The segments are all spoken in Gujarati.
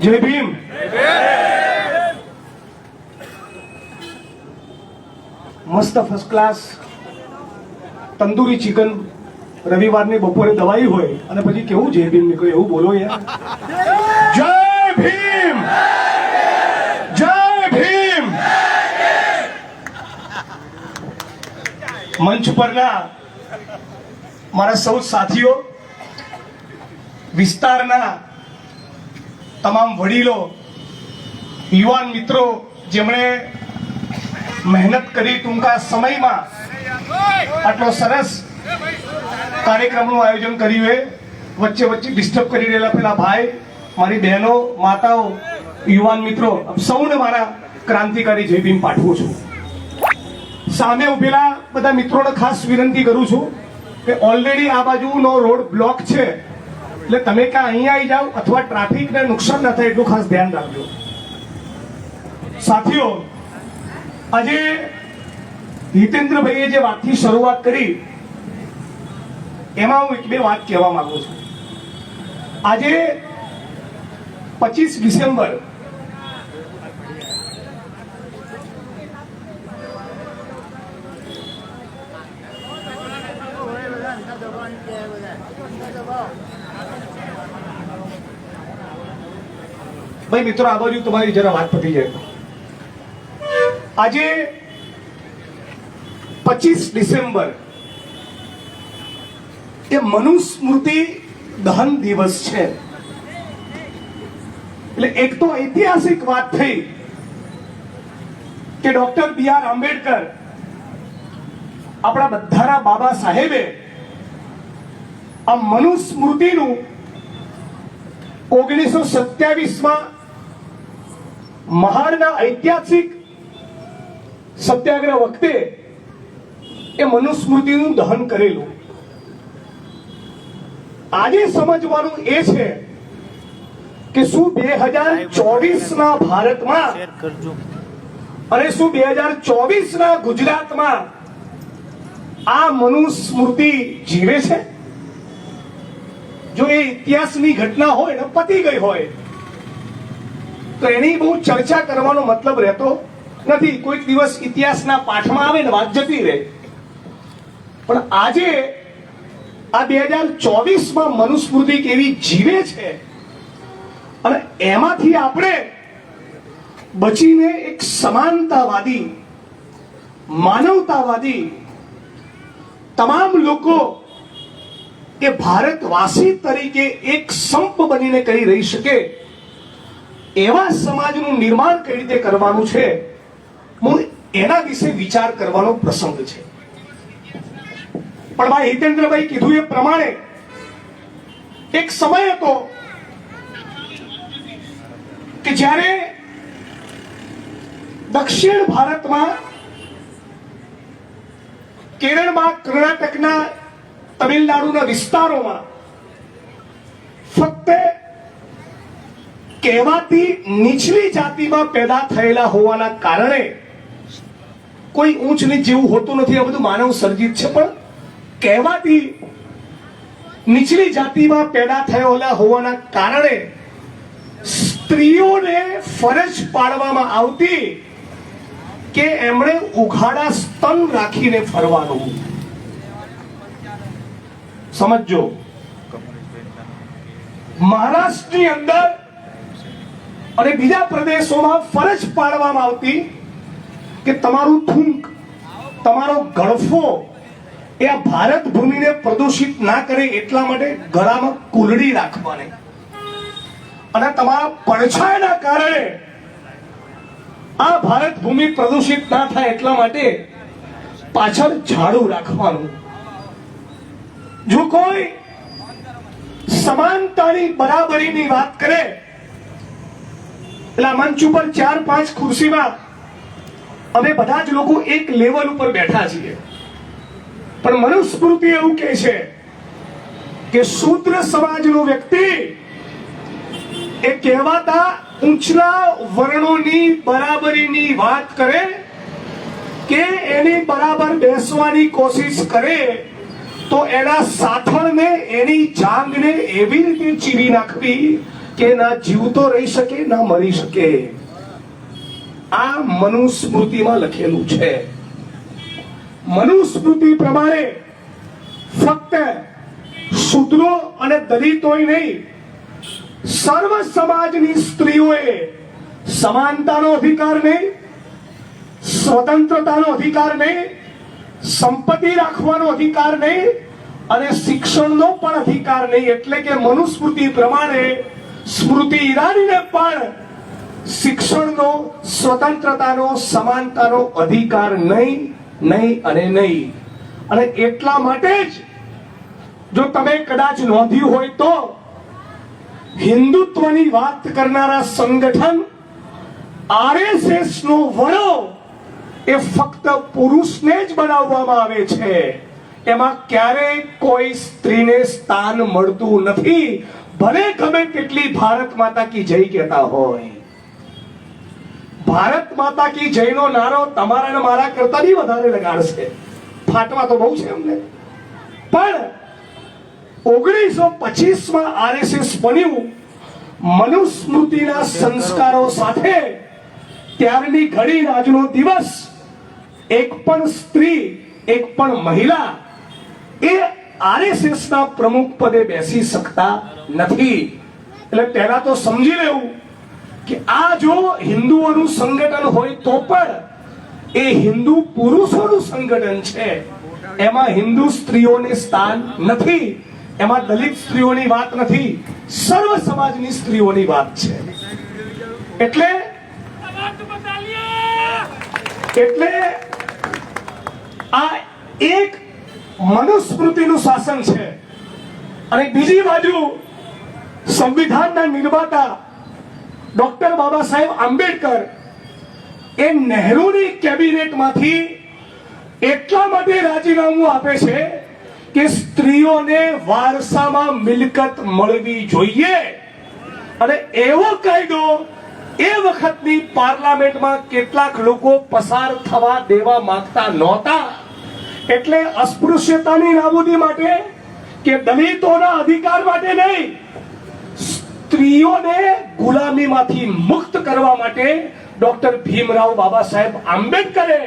જય ભીમ. મસ્ત ફર્સ્ટ ક્લાસ તંદૂરી ચિકન રવિવારની બપોરે દવાઈ હોય અને પછી કેવું જય ભીમ નીકળે એવું બોલો યાર. જય ભીમ, જય ભીમ. મંચ પરના મારા સૌ સાથીઓ, વિસ્તારના તમામ વડીલો, યુવાન મિત્રો જેમણે મહેનત કરી ટૂંકા સમયમાં આટલો સરસ કાર્યક્રમનું આયોજન કર્યું છે. વચ્ચે વચ્ચે ડિસ્ટર્બ કરી રહેલા પેલા ભાઈ, મારી બહેનો, માતાઓ, યુવાન મિત્રો, સૌને મારા ક્રાંતિકારી જય ભીમ પાઠવું છું. સામે ઉભેલા બધા મિત્રોને ખાસ વિનંતી કરું છું કે ઓલરેડી આ બાજુનો રોડ બ્લોક છે, એટલે તમે ક્યાં અહીંયા આવી જાઓ અથવા ટ્રાફિકને નુકસાન ન થાય એટલું ખાસ ધ્યાન રાખજો. સાથીઓ, આજે હિતેન્દ્રભાઈએ જે વાતથી શરૂઆત કરી એમાં હું એક બે વાત કહેવા માંગુ છું. આજે 25 ડિસેમ્બર ભાઈ મિત્રો, આ બાજુ તમારી જરા વાત પતી જાય. આજે 25 ડિસેમ્બર એ મનુસ્મૃતિ દહન દિવસ છે. એટલે એક તો ઐતિહાસિક વાત થઈ કે ડોક્ટર બી.આર. આંબેડકર, આપણા બધાના બાબા સાહેબે આ મનુસ્મૃતિનું 1927માં મહાડના ઐતિહાસિક સત્યાગ્રહ વખતે એ મનુસ્મૃતિનું દહન કરેલું. આજે સમજવાનું એ છે કે શું 2024ના ભારતમાં અને શું 2024ના ગુજરાતમાં આ મનુસ્મૃતિ જીવે છે? જો એ ઇતિહાસની ઘટના હોય ને પતી ગઈ હોય તો એની બહુ ચર્ચા કરવાનો મતલબ રહેતો નથી. કોઈક દિવસ ઇતિહાસના પાઠમાં આવે ને વાત જતી રહે. પણ આજે આ 2024માં મનુસ્મૃતિ કેવી જીવે છે અને એમાંથી આપણે બચીને એક સમાનતાવાદી, માનવતાવાદી તમામ લોકો એ ભારતવાસી તરીકે એક સંપ બનીને કરી રહી શકે એવા સમાજનું નિર્માણ કઈ રીતે કરવાનું છે, એના વિશે વિચાર કરવાનો પ્રસંગ છે. પણ ભાઈ હિતેન્દ્રભાઈ કીધું એ પ્રમાણે એક સમય હતો કે જ્યારે દક્ષિણ ભારતમાં, કેરળમાં, કર્ણાટકના, તમિલનાડુના વિસ્તારોમાં ફક્ત કહેવાતી નીચલી જાતિમાં પેદા થયેલા હોવાના કારણે કોઈ ઊંચ નીચ જેવું હોતું નથી. આ બધું માનવ સર્જિત છે. પણ કહેવાતી નીચલી જાતિમાં પેદા થયેલા હોવાના કારણે સ્ત્રીઓને ફરજ પાડવામાં આવતી કે એમણે ઉઘાડા સ્તન રાખીને ફરવાનું. સમજો, મહારાષ્ટ્રની અંદર અને બીજા પ્રદેશોમાં ફરજ પાડવામાં આવતી કે તમારું થૂંક, તમારો ગળફો એ આ ભારત ભૂમિને પ્રદૂષિત ના કરે એટલા માટે ગળામાં કુલડી રાખવાની, અને તમારા પડછાયાના કારણે આ ભારત ભૂમિ પ્રદૂષિત ના થાય એટલા માટે પાછળ ઝાડુ રાખવાનું. જો કોઈ સમાનતાની, બરાબરીની વાત કરે એટલે મંચ ઉપર 4-5 ખુરશીમાં અમે બધા જ લોકો એક લેવલ ઉપર બેઠા છીએ. પણ મનુસ્મૃતિ એવું કહે છે કે શૂદ્ર સમાજનો વ્યક્તિ એ કહેવાતા ઊંચના વર્ણોની બરાબરીની વાત કરે કે એની બરાબર બેસવાની કોશિશ કરે તો એના સાથળને, એની જાંગને એવી રીતે ચીરી નાખવી કે ના જીવતો રહી શકે ના મરી શકે. આ મનુસ્મૃતિમાં લખેલું છે. મનુસ્મૃતિ પ્રમાણે ફક્ત શૂદ્રો અને દલિતોય નહીં, સર્વ સમાજની સ્ત્રીઓએ સમાનતાનો અધિકાર નહીં, સ્વતંત્રતાનો અધિકાર નહીં, સંપત્તિ રાખવાનો અધિકાર નહીં અને શિક્ષણનો પણ અધિકાર નહીં. એટલે કે મનુસ્મૃતિ પ્રમાણે સ્મૃતિ ઈરાનીને પણ શિક્ષણનો, સ્વતંત્રતાનો, સમાનતાનો અધિકાર નહીં, નહીં અને નહીં. અને એટલા માટે જ જો તમે કદાચ નોંધ્યું હોય તો હિન્દુત્વની વાત કરનારા સંગઠન આરએસએસ નો વડો એ ફક્ત પુરુષને જ બનાવવામાં આવે છે. એમાં ક્યારેય કોઈ સ્ત્રીને સ્થાન મળતું નથી, ભલે ગમે તેટલી ભારત માતા કી જય કહેતા હોય. ભારત માતા કી જયનો નારો તમારા અને મારા કરતા બી વધારે લગાડશે. ફાટવા તો બહુ છે એમને. પણ 1925 માં આરએસએસ બન્યું મનુસ્મૃતિના સંસ્કારો સાથે. ત્યારની ઘડી આજનો દિવસ એક પણ સ્ત્રી, એક પણ મહિલા એ આરએસએસ ના પ્રમુખ પદે બેસી શકતા નથી. એટલે પહેલા તો સમજી લેવું કે આ જો હિન્દુઓનું સંગઠન હોય તો પણ એ હિન્દુ પુરુષોનું સંગઠન છે. એમાં હિન્દુ સ્ત્રીઓને સ્થાન નથી, એમાં દલિત સ્ત્રીઓની વાત નથી, સર્વ સમાજની સ્ત્રીઓની વાત છે. એટલે આ એક મનુસ્મૃતિનું શાસન છે. અને બીજી બાજુ સંવિધાનના નિર્માતા ડોક્ટર બાબા સાહેબ આંબેડકર એ નહેરુની કેબિનેટમાંથી એટલા માટે રાજીનામું આપે છે કે સ્ત્રીઓને વારસામાં મિલકત મળવી જોઈએ. અને એવો કાયદો એ વખતની પાર્લામેન્ટમાં કેટલાક લોકો પસાર થવા દેવા માંગતા નહોતા. એટલે અસ્પૃશ્યતાની નાબૂદી માટે કે દલિતોના અધિકાર માટે નહીં, સ્ત્રીઓને ગુલામીમાંથી મુક્ત કરવા માટે ડોક્ટર ભીમરાવ બાબા સાહેબ આંબેડકરે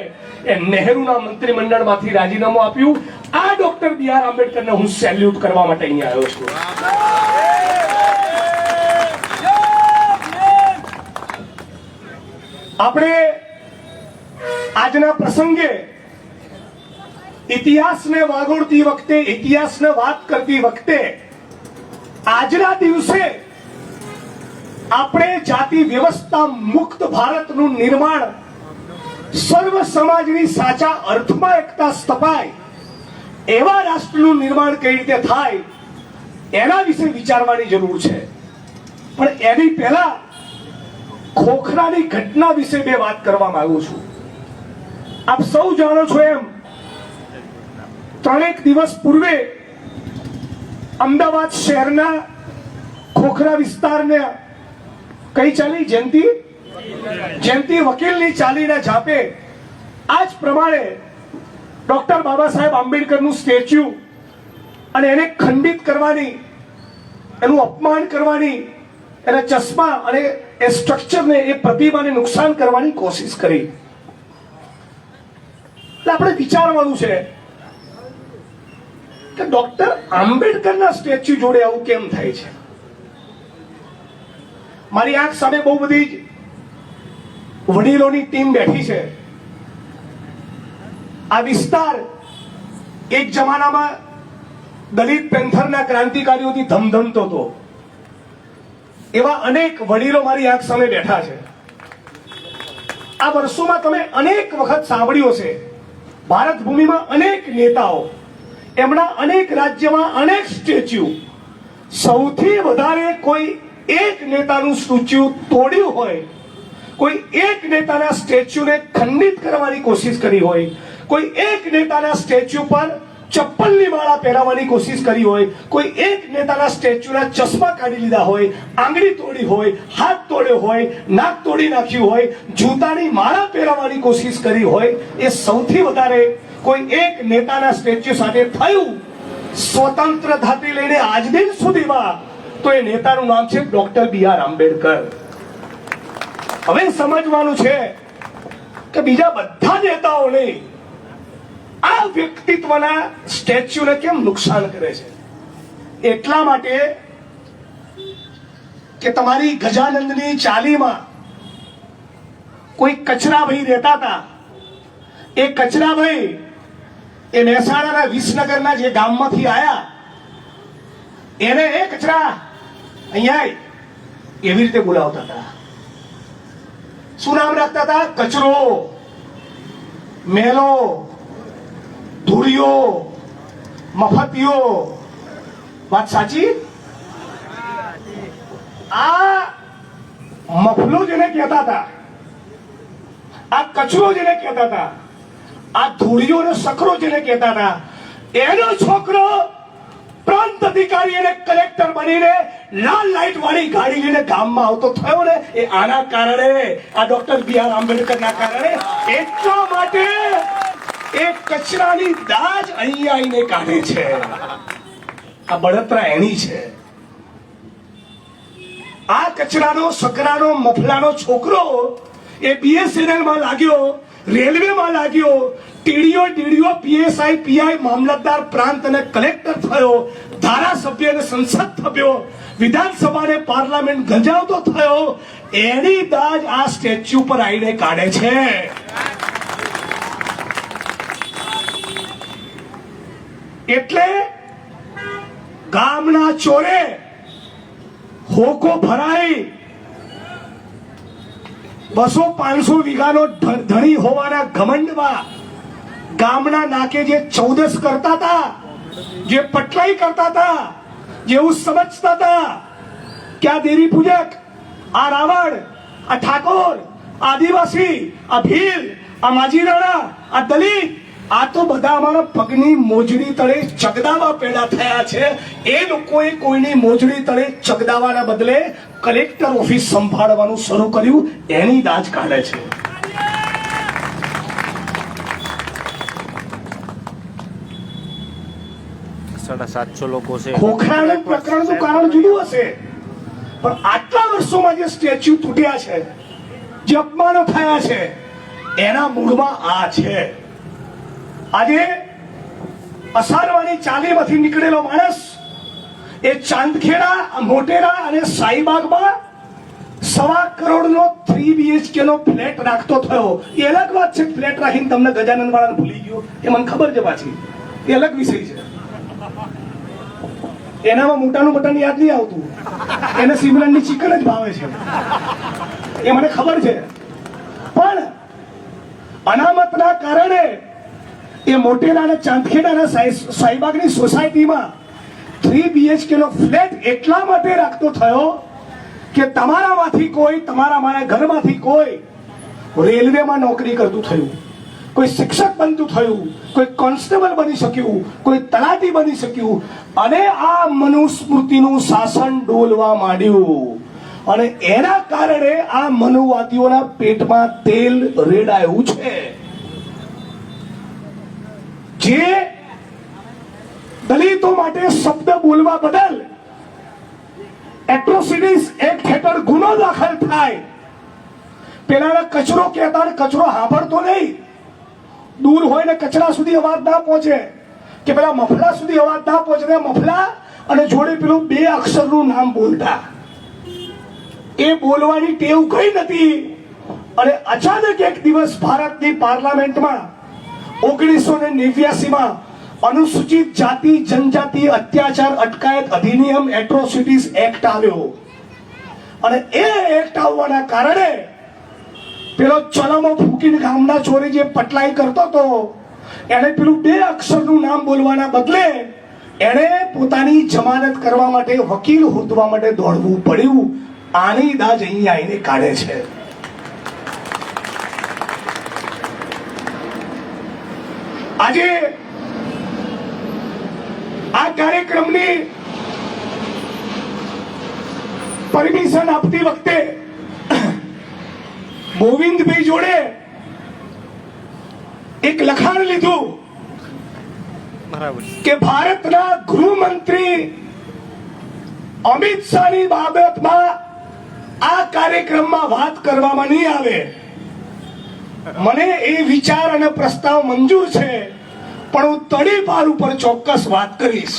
એ નહેરુના મંત્રીમંડળમાંથી રાજીનામું આપ્યું. આ ડોક્ટર બી.આર. આંબેડકરને હું સેલ્યુટ કરવા માટે અહીંયા આવ્યો છું. આપણે આજના પ્રસંગે ઇતિહાસને વાગોળતી વખતે, ઇતિહાસને વાત કરતી વખતે આજના દિવસે આપણે જાતિ વ્યવસ્થા મુક્ત ભારતનું નિર્માણ, સર્વ સમાજની સાચા અર્થમાં એકતા સ્થપાય એવા રાષ્ટ્રનું નિર્માણ કઈ રીતે થાય એના વિશે વિચારવાની જરૂર છે. પણ એની પહેલા ખોખરાની ઘટના વિશે બે વાત કરવા માંગુ છું. આપ સૌ જાણો છો એમ 3 દિવસ પૂર્વે અમદાવાદ શહેરના ખોખરા વિસ્તારને કઈ ચાલી જયંતિ વકીલની ચાલીના ઝાપે આ જ પ્રમાણે ડોક્ટર બાબા સાહેબ આંબેડકરનું સ્ટેચ્યુ અને એને ખંડિત કરવાની, એનું અપમાન કરવાની, એના ચશ્મા અને એ સ્ટ્રક્ચરને, એ પ્રતિમાને નુકસાન કરવાની કોશિશ કરી. એટલે આપણે વિચારવાનું છે કે ડોક્ટર આંબેડકરના સ્ટેચ્યુ જોડે આવું કેમ થાય છે. મારી આંખ સામે બહુ બધી વડીલોની ટીમ બેઠી છે. આ વિસ્તાર એક જમાનામાં દલિત પેન્થરના ક્રાંતિકારીઓથી ધમધમતો હતો. એવા અનેક વડીલો મારી આંખ સામે બેઠા છે. આ વર્ષોમાં તમે અનેક વખત સાંભળ્યું છે, ભારત ભૂમિમાં અનેક નેતાઓ, એમના અનેક રાજ્યમાં અનેક સ્ટેચ્યુ, સૌથી વધારે કોઈ એક નેતાનું સ્ટેચ્યુ તોડ્યું હોય, કોઈ એક નેતાના સ્ટેચ્યુને ખંડિત કરવાની કોશિશ કરી હોય, કોઈ એક નેતાના સ્ટેચ્યુ પર ચપ્પલની માળા પહેરાવવાની કોશિશ કરી હોય, કોઈ એક નેતાના સ્ટેચ્યુના ચશ્મા કાઢી લીધા હોય, આંગળી તોડી હોય, હાથ તોડ્યો હોય, નાક તોડી નાખ્યું હોય, જૂતાની માળા પહેરાવવાની કોશિશ કરી હોય, એ સૌથી વધારે કોઈ એક નેતાના સ્ટેચ્યુ સાથે થયું. સ્વતંત્રતાથી લઈને આજ દિન સુધીમાં તો એ નેતાનું નામ છે ડોક્ટર બી.આર. આંબેડકર. હવે સમજવાનું છે કે બીજા બધા નેતાઓને આ વ્યક્તિત્વના સ્ટેચ્યુને કેમ નુકસાન કરે છે. એટલા માટે કે તમારી ગજાનંદની ચાલીમાં કોઈ કચરાભાઈ રહેતા હતા. એ કચરાભાઈ એ મહેસાણાના વિસનગરના જે ગામમાંથી આયા, એને એ કચરા અહીંયા એવી રીતે બોલાવતા હતા. શું નામ રાખતા હતા? કચરો, મેલો, ધૂળિયો, મફતિયો. વાત સાચી? આ મફલો જેને કહેતા હતા, આ કચરો જેને કહેતા હતા, આ ધૂળિયો અને સકરો જેને કહેતા હતા, એનો છોકરો પ્રાંત અધિકારી અને કલેક્ટર બનીને લાલ લાઈટ વાળી ગાડી લઈને ગામમાં આવતો થયો ને, એ આના કારણે, આ ડોક્ટર બી.આર. આંબેડકરના કારણે. એટલા માટે એ કચરાની દાજ અહીંયા આવીને કાઢે છે. આ બળતરા એની છે. આ કચરાનો, સકરાનો, મફલાનો છોકરો એ BSNL માં લાગ્યો, રેલવેમાં લાગ્યો, ટીડીઓ, PSI, PI, મામલતદાર, પ્રાંત અને કલેક્ટર થયો, ધારાસભ્ય અને સંસદ સભ્યો, વિધાનસભા પાર્લામેન્ટ ગંજાવતો થયો. એની દાજ આ સ્ટેચ્યુ પર આવીને કાઢે છે. એટલે ગામના ચોરે હોકો ભરાઈ 200-500 વીઘાનો ધણી હોવાના ઘમંડમાં ગામના નાકે જે ચૌદસ કરતા હતા, જે પટલાઈ કરતા હતા, જેવું સમજતા હતા કે આ દેવી પૂજક, આ રાવણ, આ ઠાકોર, આદિવાસી, આ ભીલ, આ માજી રાણા, આ દલિત, આ તો બધા અમારા પગની મોજડી તળે ચગદાવા પેદા થયા છે. એ લોકોએ કોઈની મોજડી તળે ચગદાવાના બદલે કલેક્ટર ઓફિસ સંભાળવાનું શરૂ કર્યું. એની દાજ કાઢે છે. ખોખરાના પ્રકરણનું કારણ જુદું હશે, પણ આટલા વર્ષોમાં જે સ્ટેચ્યુ તૂટ્યા છે, જે અપમાનો થયા છે, એના મૂળમાં આ છે. આજે અસારવાની ચાલીમાંથી નીકળેલો માણસ એ ચાંદખેડા, મોટેરા અને સાઈબાગમાં 1.25 કરોડનો 3 BHK નો ફ્લેટ રાખતો થયો. એ અલગ વાત છે. ફ્લેટ રાખીને તમને ગજાનંદ વાળાને ભૂલી ગયો, એ મને ખબર છે. પાછી એ અલગ વિષય છે. એનામાં મોટાનું બટન યાદ નહીં આવતું, એને સિમરનની ચિકન જ ભાવે છે, એ મને ખબર છે. પણ અનામતના કારણે એ મોટેરા અને ચાંદખેડાના સાઈબાગની સોસાયટીમાં 3 BHK નો ફ્લેટ એટલા માટે રાખતો થયો કે તમારામાંથી કોઈ, તમારા મારા ઘરમાંથી કોઈ રેલવેમાં નોકરી કરતું થયું, કોઈ શિક્ષક બનતું થયું, કોઈ કોન્સ્ટેબલ બની શક્યું, કોઈ તલાટી બની શક્યું, અને આ મનુસ્મૃતિનું શાસન ડોલવા માંડ્યું. અને એના કારણે આ મનુવાદીઓના પેટમાં તેલ રેડાયું છે. જે દલિતો માટે શબ્દ બોલવા બદલ એટ્રોસિટીઝ એક્ટ હેઠળ ગુનો દાખલ થાય. પેલા કચરો કહેતા, કચરો સાંભળતો નહીં, દૂર હોય ને કચરા સુધી અવાજ ના પહોંચે, કે પેલા મફલા સુધી અવાજ ના પહોંચે, મફલા અને જોડે પેલું 2 અક્ષરનું નામ બોલતા. એ બોલવાની ટેવ કઈ નથી. અને અચાનક એક દિવસ ભારતની પાર્લામેન્ટમાં 1989માં અનુસૂચિત જાતિ જનજાતિ અત્યાચાર અટકાયત અધિનિયમ એટ્રોસિટીઝ એક્ટ આવ્યો. અને એ એક્ટ આવવાના કારણે પેલો ચલમો ફૂકીને ગામના ચોરે જે પટલાઈ કરતો હતો, એને પેલું 2 અક્ષરનું નામ બોલવાના બદલે એને પોતાની જમાનત કરવા માટે, વકીલ હોદવા માટે દોડવું પડ્યું. આની દાજ અહીંયા આવીને કાઢે છે. આજે આ કાર્યક્રમની પરમિશન આપતી વખતે ગોવિંદભાઈ જોડે એક લખાણ લીધું કે ભારતના ગૃહમંત્રી અમિત શાહની બાબતમાં આ કાર્યક્રમમાં વાત કરવામાં નહીં આવે. મને એ વિચાર અને પ્રસ્તાવ મંજૂર છે, પણ હું તડીપાર ઉપર ચોક્કસ વાત કરીશ.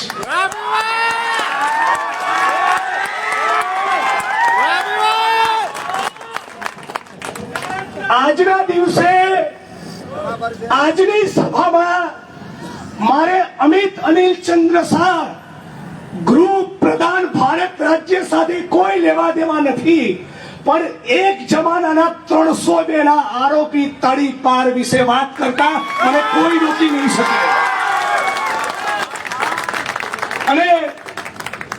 આજના દિવસે આજની સભામાં મારે અમિત અનિલ ચંદ્ર શાહ ગૃહ પ્રધાન ભારત રાજ્ય સાથે કોઈ લેવા દેવા નથી, પણ એક જમાનાના 302 ના આરોપી તડીપાર વિશે વાત કરતા મને કોઈ રોકી નહીં શકે. અને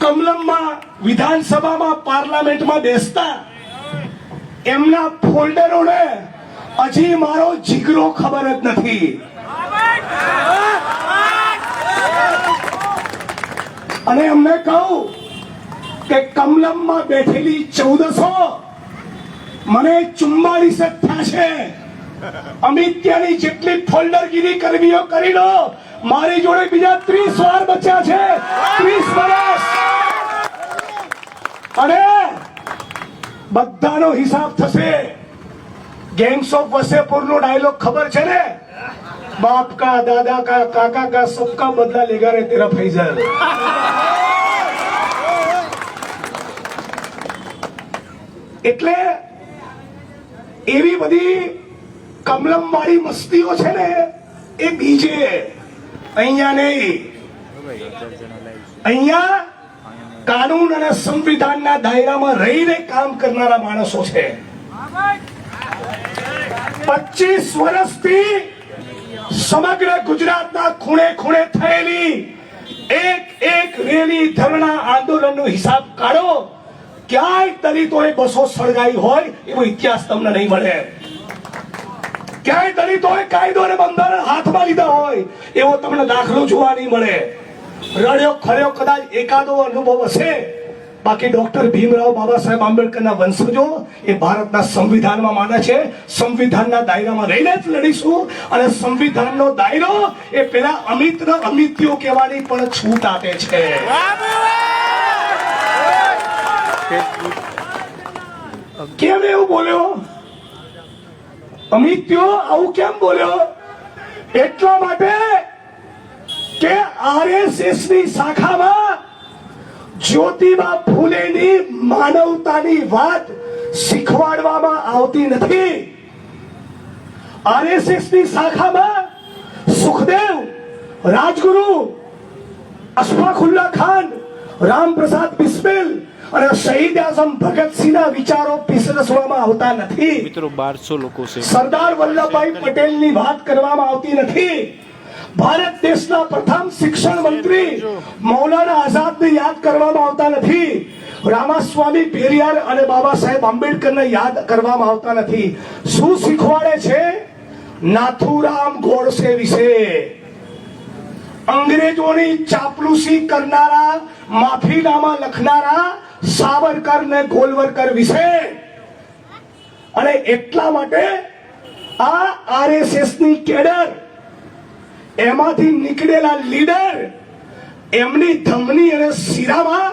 કમલમમાં વિધાનસભામાં પાર્લામેન્ટમાં બેસતા એમના ફોલ્ડરોને હજી મારો જીગરો ખબર જ નથી. અને એમને કહું કે કમલમમાં બેઠેલી 1400 મને 44 જ થયા છે. અમિત્યાની જેટલી ફોલ્ડરગીરી કરવી હોય કરી લો. મારી જોડે બીજા 30 વાર બચ્યા છે, 30 વર્ષ. અને બધાનો હિસાબ થશે. ગેંગ્સ ઓફ વસેપુર નો ડાયલોગ ખબર છે ને? બાપ કા, દાદા કા, કાકા કા, સબકા બદલા લેગા રે તેરા ફૈઝલ. એટલે એવી બધી કમલમ વાળી મસ્તીઓ છે ને, એ બીજે, અહીંયા નહીં. અહીંયા કાનૂન અને સંવિધાનના દાયરામાં રહીને કામ કરનારા માણસો છે. 25 વર્ષથી સમગ્ર ગુજરાતના ખૂણે ખૂણે થયેલી એક રેલી, ધરણા, આંદોલનનો હિસાબ કાઢો. ક્યાંય દલિતોએ બસો સળગાઈ હોય એવો ઇતિહાસ તમને નહીં મળે. ક્યાંય દલિતોએ કાયદો અને બંધારણ હાથમાં લીધા હોય એવો તમને દાખલો જોવા નહીં મળે. રડ્યો ખર્યો કદાચ એકાદો અનુભવ હશે, બાકી ડોક્ટર ભીમરાવ બાબા સાહેબ આંબેડકરના વંશજો એ ભારતના સંવિધાનમાં માને છે. સંવિધાનના દાયરામાં રહીને જ લડીશું. અને સંવિધાનનો દાયરો એ પેલા અમિત્યો કહેવાની પણ છૂટ આપે છે. કેમ એવું બોલ્યો અમિત્યો? આવું કેમ બોલ્યો? એટલા માટે કે આરએસએસ ની શાખામાં જ્યોતિબા ફૂલેની માનવતાની વાત શીખવાડવામાં આવતી નથી. આરએસએસ ની શાખામાં સુખદેવ, રાજગુરુ, અશફાકુલ્લા ખાન, રામપ્રસાદ બિસ્મિલ અને શહીદ આઝમ ભગતસિંહના વિચારો પીસરસવામાં આવતા નથી. મિત્રો 1200 લોકો છે. સરદાર વલ્લભભાઈ પટેલની વાત કરવામાં આવતી નથી. ભારત દેશના પ્રથમ શિક્ષણ મંત્રી મૌલાના આઝાદને યાદ કરવામાં આવતા નથી. રામાસ્વામી પેરિયાર અને બાબા સાહેબ આંબેડકરને યાદ કરવામાં આવતા નથી. શું શીખવાડે છે? નાથુરામ ગોડસે વિશે, અંગ્રેજોની ચાપલુસી કરનારા, માફીનામા લખનારા સાવરકર ને ગોલવરકર વિશે. અને એટલા માટે આ આરએસએસ ની કેડર, એમાંથી નીકળેલા લીડર, એમની ધમની અને શિરામાં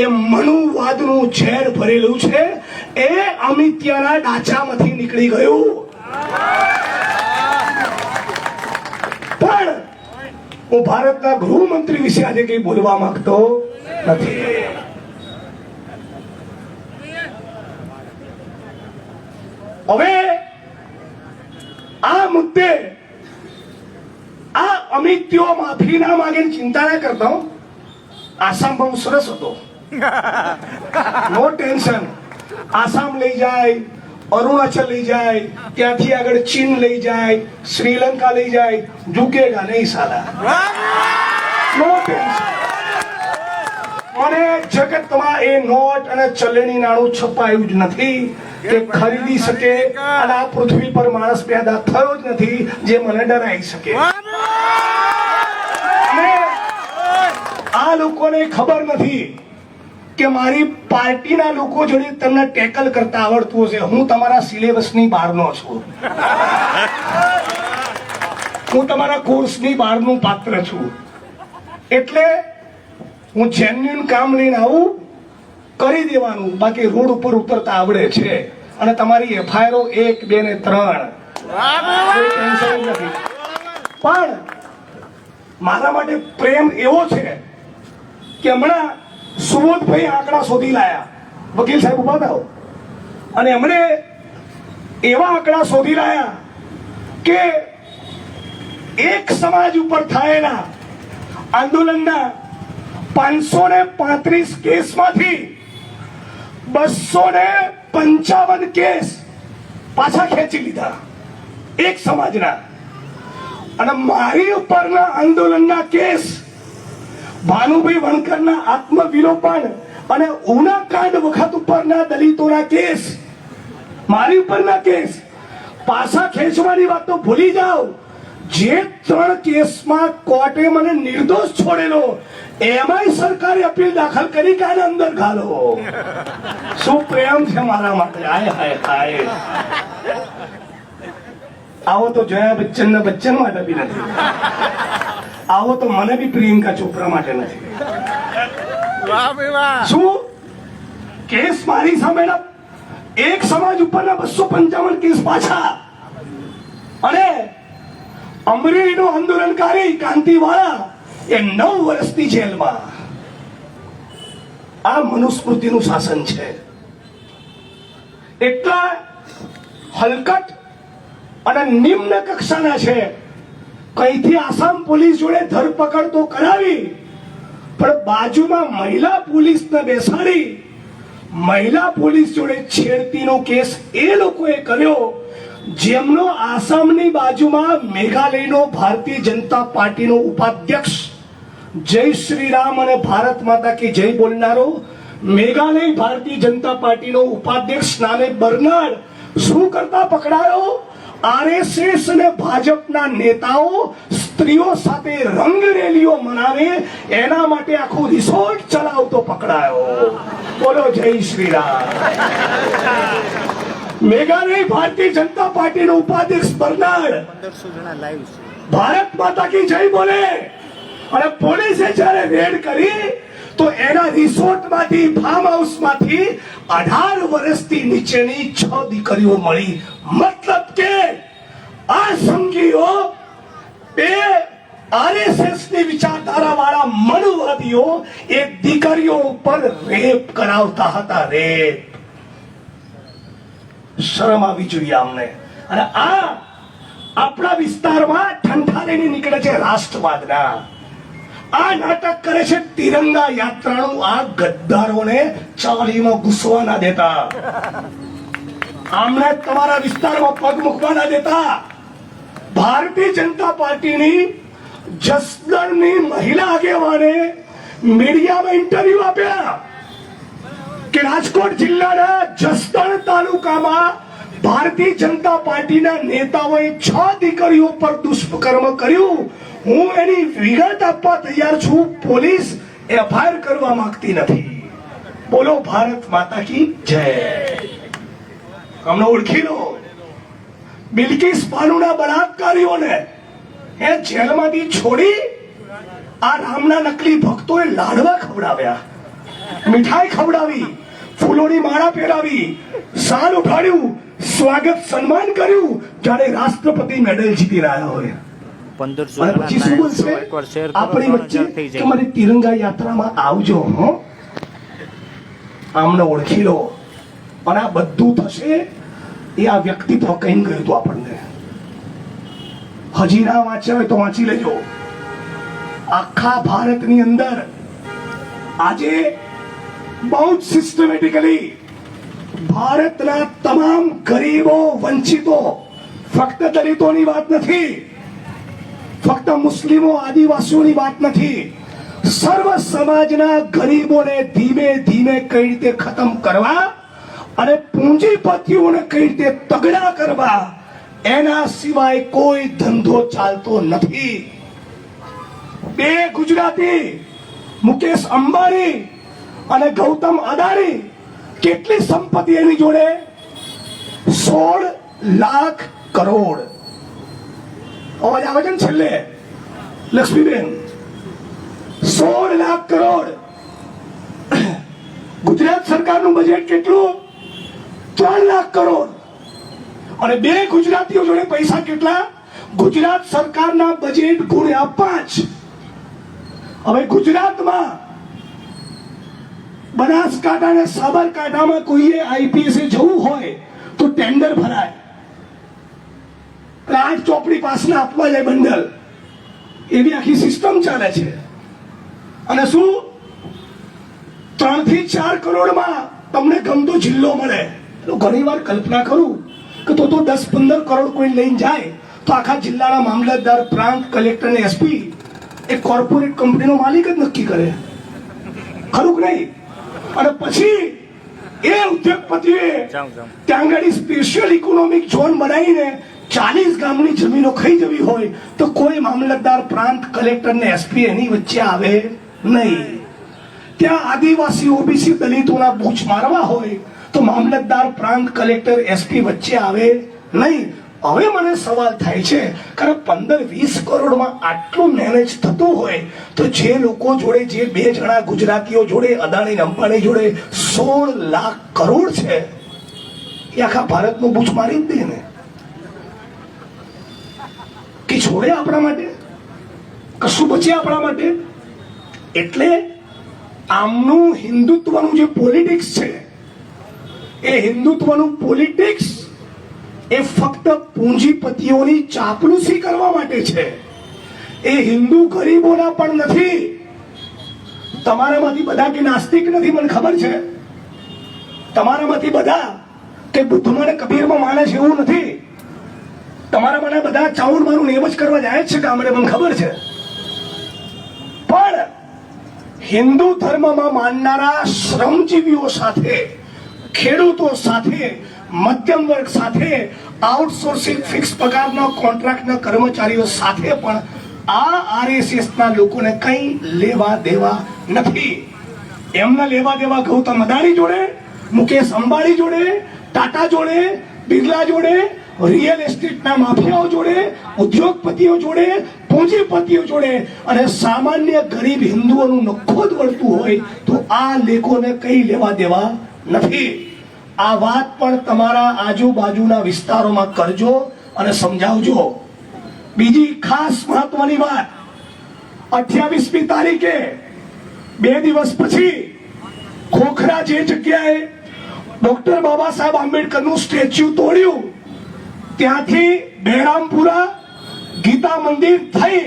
એ મનુવાદનું ઝેર ભરેલું છે. એ અમિત્યાના ડાચામાંથી નીકળી ગયું. પણ હું ભારતના ગૃહમંત્રી વિશે આજે કઈ બોલવા માંગતો નથી. હવે આ મુદ્દે આ અમિત્યો માફી ના માંગે, ચિંતા ના કરતા હું. આસામ બહુ સરસ હતો, નો ટેન્શન. આસામ લઈ જાય, અરુણાચલ લઈ જાય, ત્યાંથી આગળ ચીન લઈ જાય, શ્રીલંકા લઈ જાય, ઝુકેગા નહીં સાલા. નો ટેન્શન. મને જગતમાં એ નોટ અને ચલણી નાણું છપાયું જ નથી કે ખરીદી શકે. અને આ પૃથ્વી પર માણસ પેદા થયો જ નથી જે મને ડરાઈ શકે. અને આ લોકોને ખબર નથી કે મારી પાર્ટીના લોકો જોડે તમને ટેકલ કરતા આવડતું હશે. હું તમારા સિલેબસની બહારનો છું, હું તમારા કોર્સની બહારનું પાત્ર છું. એટલે હું જેન્યુઇન કામ લઈને આવું કરી દેવાનું, બાકી રોડ ઉપર ઉતરતા આવડે છે. અને તમારી એફઆઈઆર 1, 2 ને 3 કોઈ ટેન્શન જ નથી. પણ મારા માટે પ્રેમ એવો છે કે હમણાં સુબોધભાઈ આંકડા શોધી લાયા, વકીલ સાહેબ ઉભા થાઓ, અને એમણે એવા આંકડા શોધી લાયા કે એક સમાજ ઉપર થયેલા આંદોલનના 535 કેસમાંથી 255 કેસ પાછા ખેંચી લીધા એક સમાજના. અને મારી ઉપરના આંદોલનના કેસ, ભાનુભાઈ વણકરના આત્મવિલોપન અને ઉના કાંડ વખત ઉપરના દલિતોના કેસ, મારી ઉપરના કેસ પાછા ખેંચવાની વાત તો ભૂલી જાઓ. જે 3 કેસમાં કોર્ટે મને નિર્દોષ છોડેલો, એમાંય સરકારે અપીલ દાખલ કરી કે આને અંદર ઘાલો. શું પ્રેમ છે મારા માટે! હાય હાય હાય. આવો તો જયા બચ્ચન ને બચ્ચન માટે બી નથી, આવો તો મને બી પ્રિયંકા ચોપરા માટે નથી. શું કેસ મારી સામેના એક સમાજ ઉપરના 255 કેસ પાછા, અને અમરેલીનો આંદોલનકારી કાંતિવાળા એ 9 વર્ષની જેલમાં. આ મનુસ્મૃતિનું શાસન છે. એટલા હલકટ અને નિમ્ન કક્ષાના છે. કઈથી આસામ પોલીસ જોડે ધરપકડ તો કરાવી, પણ બાજુમાં મહિલા પોલીસને બેસાડી મહિલા પોલીસ જોડે છેડતીનો કેસ એ લોકોએ કર્યો, જેમનો આસામની બાજુમાં મેઘાલયનો ભારતીય જનતા પાર્ટીનો ઉપાધ્યક્ષ, જય શ્રી રામ અને ભારત માતા કી જય બોલનારો મેઘાલય ભારતીય જનતા પાર્ટીનો ઉપાધ્યક્ષ નામે બર્નાર્ડ શું કરતા પકડાયો? આરએસએસ અને ભાજપના નેતાઓ સ્ત્રીઓ સાથે રંગ રેલીઓ મનાવે એના માટે આખું રિસોર્ટ ચલાવતો પકડાયો. બોલો જય શ્રી રામ. મેઘાલય ભારતીય જનતા પાર્ટીનો ઉપાધ્યક્ષ બર્નાર્ડ ભારત માતા કી જય બોલે, અને પોલીસે જ્યારે રેડ કરી તો એના રિસોર્ટમાંથી, ફાર્મ હાઉસમાંથી 18 વર્ષથી નીચેની 6 દીકરીઓ મળી. મતલબ કે આ સંઘીઓ બે આરએસએસ ની વિચારધારા વાળા મનુવાદીઓ એ દીકરીઓ ઉપર રેપ કરાવતા હતા. રેપ. શરમ આવી જોઈએ અમને. અને આ આપણા વિસ્તારમાં ઠંઠાલેની નીકળે છે રાષ્ટ્રવાદના. આ નાટક કરે છે તિરંગા યાત્રાનું. આ ગદ્દારોને ચાલીમાં ઘૂસવા ના દેતા, આમને તમારા વિસ્તારમાં પગ મૂકવા ના દેતા. ભારતીય જનતા પાર્ટીની જસદણની મહિલા આગેવાને મીડિયામાં ઇન્ટરવ્યુ આપ્યા કે રાજકોટ જિલ્લાના જસદણ તાલુકામાં ભારતીય જનતા પાર્ટીના નેતાઓએ 6 દીકરીઓ પર દુષ્કર્મ કર્યું. હું એની વિગત આપવા તૈયાર છું. પોલીસ એફઆઈઆર કરવા માંગતી નથી. બોલો ભારત માતા કી જય. અમને ઓળખી લો. બિલ્કિસ બાનુના બળાત્કારીઓને એ જેલમાંથી છોડી આ રામના નકલી ભક્તોએ લાડવા ખવડાવ્યા, મીઠાઈ ખવડાવી, ફૂલોની માળા પહેરાવી, શાલ ઉઠાડ્યું, સ્વાગત સન્માન કર્યું, જાણે રાષ્ટ્રપતિ મેડલ જીતી રહ્યા હોય. પછી શું બોલશે આપણી વચ્ચે કે મારી તિરંગા યાત્રામાં આવજો. આમને ઓળખી લો. અને આ બધું થશે એ આ વ્યક્તિત્વ કહીને ગયું હતું આપણને. હજી ના વાંચ્યા હોય તો વાંચી લેજો. આખા ભારતની અંદર આજે બહુ જ સિસ્ટમેટિકલી ભારતના તમામ ગરીબો, વંચિતો, ફક્ત દલિતોની વાત નથી, ફક્ત મુસ્લિમો, આદિવાસીઓની વાત નથી, સર્વ સમાજના ગરીબોને ધીમે ધીમે કઈ રીતે ખતમ કરવા અને પૂંજીપતિઓને કઈ રીતે તગડા કરવા, એના સિવાય કોઈ ધંધો ચાલતો નથી. 2 ગુજરાતી, મુકેશ અંબાણી અને ગૌતમ અદાણી, કેટલી સંપત્તિ એની જોડે? 16 લાખ કરોડ. અવાજ આવે છે ને છેલ્લે લક્ષ્મીબેન? 16 લાખ કરોડ. ગુજરાત સરકારનું બજેટ કેટલું? 3 લાખ કરોડ. અને બે ગુજરાતીઓ જોડે પૈસા કેટલા? ગુજરાત સરકારના બજેટ ગુણ્યા 5. હવે ગુજરાતમાં બનાસકાંઠા અને સાબરકાંઠામાં કોઈએ આઈપીએસ જવું હોય તો ટેન્ડર ભરાય, 8 ચોપડી પાસના આપવા જાય બંડલ, એવી આખી સિસ્ટમ ચાલે છે. અને શું 3 થી 4 કરોડમાં તમને ગમતો જિલ્લો મળે? ઘણી વાર કલ્પના કરું કે તો 10-15 કરોડ કોઈ લઈને જાય તો આખા જિલ્લાના મામલતદાર, પ્રાંત કલેક્ટર ને એસપી એક કોર્પોરેટ કંપનીનો માલિક જ નક્કી કરે, ખરું કે નહીં? અને પછી એ ઉદ્યોગપતિએ ત્યાં આગળ સ્પેશિયલ ઇકોનોમિક ઝોન બનાવીને 40 ગામની જમીનો ખાઈ જવી હોય તો કોઈ મામલતદાર, પ્રાંત કલેક્ટર ને એસપી એની વચ્ચે આવે નહીં. ત્યાં આદિવાસી, ઓબીસી, દલિતોના બૂચ મારવા હોય તો મામલતદાર, પ્રાંત કલેક્ટર, એસપી વચ્ચે આવે નહીં. હવે મને સવાલ થાય છે કે 15-20 કરોડમાં આટલું મેનેજ થતું હોય તો જે લોકો જોડે, જે 2 જણા ગુજરાતીઓ જોડે, અદાણી અંબાણી જોડે 16 લાખ કરોડ છે, એ આખા ભારતનું બૂચ મારી જ દે ને, કે છોડે આપણા માટે? કશું બચે આપણા માટે? એટલે આમનું હિન્દુત્વનું જે પોલિટિક્સ છે, એ હિન્દુત્વનું પોલિટિક્સ એ ફક્ત પૂંજીપતિઓની ચાપલુસી કરવા માટે છે. એ હિન્દુ ગરીબોના પણ નથી. તમારામાંથી બધા કે નાસ્તિક નથી, મને ખબર છે. તમારામાંથી બધા કે બુદ્ધમાં ને કબીરમાં માને છે એવું નથી. તમારામાંના બધા ચાઉંડમાનું નેમ જ કરવા જાય છે ગામડે, મને ખબર છે. પણ હિન્દુ ધર્મમાં માનનારા શ્રમજીવીઓ સાથે, ખેડૂતો સાથે, મધ્યમ વર્ગ સાથે, આઉટસોર્સિંગ ફિક્સ પગારના કોન્ટ્રાક્ટના કર્મચારીઓ સાથે પણ આ આરએસએસ ના લોકોને કંઈ લેવા દેવા નથી. એમના લેવા દેવા ગૌતમ અદાણી જોડે, મુકેશ અંબાણી જોડે, ટાટા જોડે, બિરલા જોડે, રિયલ એસ્ટેટના માફિયાઓ જોડે, ઉદ્યોગપતિઓ જોડે, પૂંજીપતિઓ જોડે. અને સામાન્ય ગરીબ હિન્દુઓનું નખોદ વળતું હોય તો આ લોકોને કંઈ લેવા દેવા નથી. આ વાત પણ તમારા આજુબાજુના વિસ્તારોમાં કરજો અને સમજાવજો. બીજી ખાસ મહત્વની વાત, 28મી તારીખે 2 દિવસ પછી ખોખરા જે જગ્યાએ ડોક્ટર બાબા સાહેબ આંબેડકરનું સ્ટેચ્યુ તોડ્યું, ત્યાંથી બહેરામપુરા ગીતા મંદિર થઈ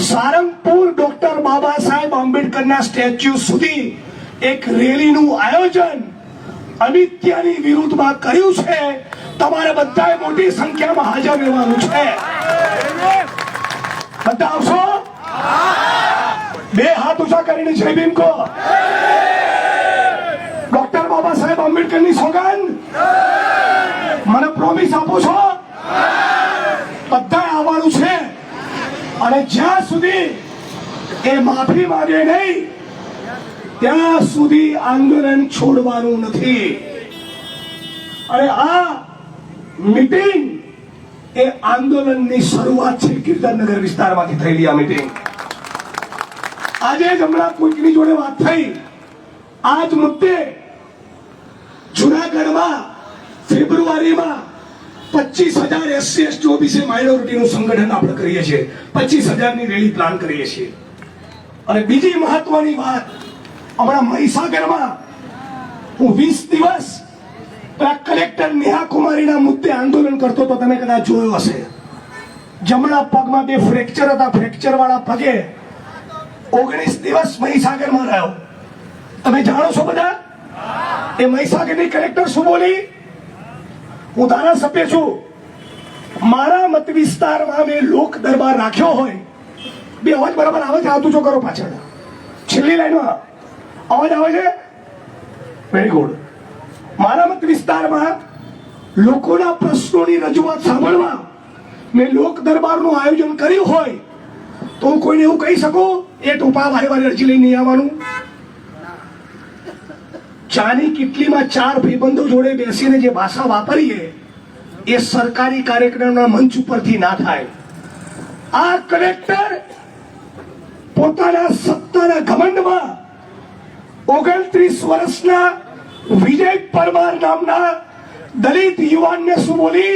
સારંગપુર ડોક્ટર બાબા સાહેબ આંબેડકરના સ્ટેચ્યુ સુધી એક રેલીનું આયોજન અનિત્યની વિરુદ્ધમાં કર્યું છે. તમારે બધાએ મોટી સંખ્યામાં હાજર રહેવાનું છે. બધા આવશો? 2 હાથ ઊંચા કરીને જય ભીમ કહો. ડોક્ટર બાબા સાહેબ આંબેડકરની સોગંદ મને પ્રોમિસ આપો છો? બધા આવવાનું છે. અને જ્યાં સુધી એ માફી માંગે નહીં ત્યાં સુધી આંદોલન છોડવાનું નથી. અને આ મીટિંગ એ આંદોલનની શરૂઆત છે. કીર્તનનગર વિસ્તારમાંથી થયેલી આ મીટિંગ. આજે જ હમણાં કોઈકની જોડે વાત થઈ, આ જ મુદ્દે જુનાગઢમાં ફેબ્રુઆરીમાં 25,000 SC ST OBC માઇનોરિટીનું સંગઠન આપણે કરીએ છીએ. 25,000ની રેલી પ્લાન કરીએ છીએ. અને બીજી મહત્વની વાત, હમણાં મહીસાગરમાં હું 20 દિવસ કલેક્ટર નેહા કુમારીના મુદ્દે આંદોલન કરતો તો તમે કદાચ જોયો હશે. જમણા પગમાં 2 ફ્રેક્ચર હતા, ફ્રેક્ચર વાળા પગે 19 દિવસ મહીસાગરમાં રહ્યો. તમે જાણો છો બધા એ મહીસાગરની કલેક્ટર શું બોલી? હું ધારાસભ્ય છું, મારા મત વિસ્તારમાં મેં લોક દરબાર રાખ્યો હોય. 2 અવાજ બરાબર આવે છે? હાથ ઊંચો કરો પાછળ. છેલ્લી લાઈનમાં અવાજ આવે છે? Very good. મારા મત વિસ્તારમાં લોકોના પ્રશ્નોની રજૂઆત સાંભળવા મેં લોક દરબારનું આયોજન કર્યું હોય તો હું કોઈને એવું કહી શકું એ ટોપા વારે વારે અરજી લઈને નહીં આવવાનું? ચાની કિટલીમાં 4 ભાઈબંધો જોડે બેસીને જે ભાષા વાપરીએ એ સરકારી કાર્યક્રમના મંચ ઉપરથી ના થાય. આ કલેક્ટર પોતાના સત્તાના ઘમંડમાં 29 વર્ષના વિજય પરમાર નામના દલિત યુવાન ने શું બોલી,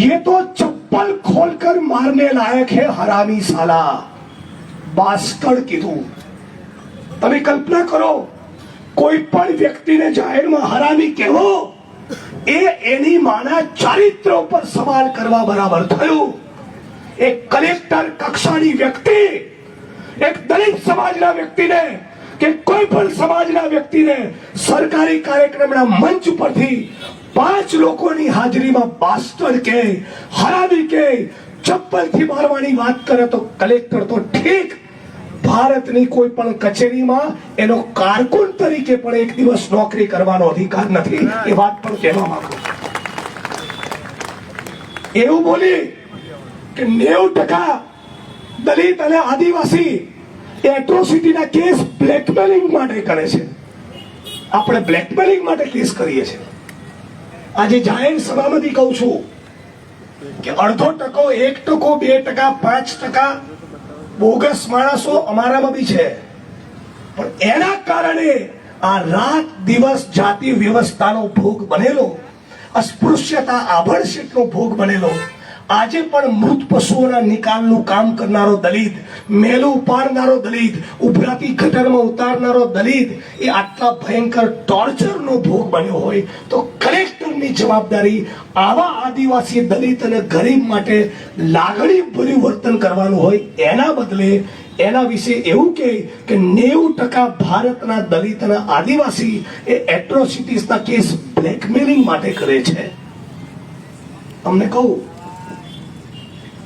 ये तो चप्पल खोलकर मारने लायक है हरामी साला, बास्टर्ड કીધું। તમે કલ્પના કરો, કોઈ પણ વ્યક્તિને જાહેરમાં હરામી કહેવો એ એની માના ચારિત્ર ઉપર સવાલ કરવા બરાબર થયું। એક કલેક્ટર કક્ષાની વ્યક્તિ એક દલિત સમાજના વ્યક્તિને કે કોઈ પણ સમાજના વ્યક્તિને સરકારી કાર્યક્રમના મંચ ઉપરથી 5 લોકોની હાજરીમાં બાસ્ટર્ડ કે હરામી કે ચપ્પલથી મારવાની વાત કરે તો કલેક્ટર તો ઠીક, ભારતની કોઈ પણ કચેરીમાં એનો કારકુન તરીકે પણ એક દિવસ નોકરી કરવાનો અધિકાર નથી। એ વાત પણ કહેવા માંગુ છું। એવું બોલી કે 90% દલિત અને આદિવાસી એટ્રોસિટીના કેસ બ્લેકમેલિંગ માટે કરે છે। આપણે બ્લેકમેલિંગ માટે કેસ કરીએ છીએ। આજે જાહેર સભામાંથી કહું છું કે 0.5%, 1%, 2%, 5% બોગસ માણસો અમારામાં બી છે, પણ એના કારણે આ રાત દિવસ જાતિ વ્યવસ્થાનો ભોગ બનેલો, અસ્પૃશ્યતા આભડશેટનો ભોગ બનેલો, આજે પણ મૃત પશુઓના નિકાલનું કામ કરનારો દલિત, મેલું ઉપાડનારો દલિત, ઉભરાતી ગટરમાં ઉતારનારો દલિત એ આટલા ભયંકર ટોર્ચરનો ભોગ બન્યો હોય તો કલેક્ટરની જવાબદારી આવા આદિવાસી દલિત અને ગરીબ માટે લાગણીભર્યું વર્તન કરવાનું હોય, એના બદલે એના વિશે એવું કહે કે 90% ભારતના દલિત અને આદિવાસી એ એટ્રોસિટીઝના કેસ બ્લેકમેલિંગ માટે કરે છે। તમને કહું,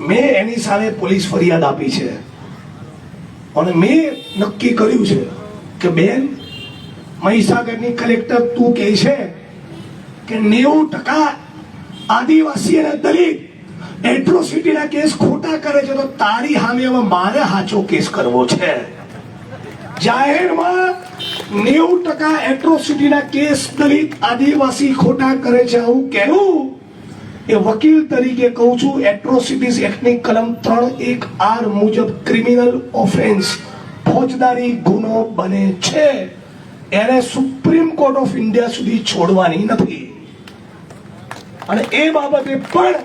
મેં એની સામે પોલીસ ફરિયાદ આપી છે અને મેં નક્કી કર્યું છે કે બેન, મહીસાગરની કલેક્ટર તું કહે છે કે 90% આદિવાસી અને દલિત એટ્રોસિટીના કેસ ખોટા કરે છે તો તારી સામે હવે મારે સાચો કેસ કરવો છે। જાહેરમાં 90% એટ્રોસિટીના કેસ દલિત આદિવાસી ખોટા કરે છે આવું કહેવું એ વકીલ તરીકે કહું છું, એટ્રોસિટીઝ એક્ટની કલમ 3(1)R મુજબ ક્રિમિનલ ઓફેન્સ, ફોજદારી ગુનો બને છે। એને સુપ્રીમ કોર્ટ ઓફ ઇન્ડિયા સુધી છોડવાની નથી અને એ બાબતે પણ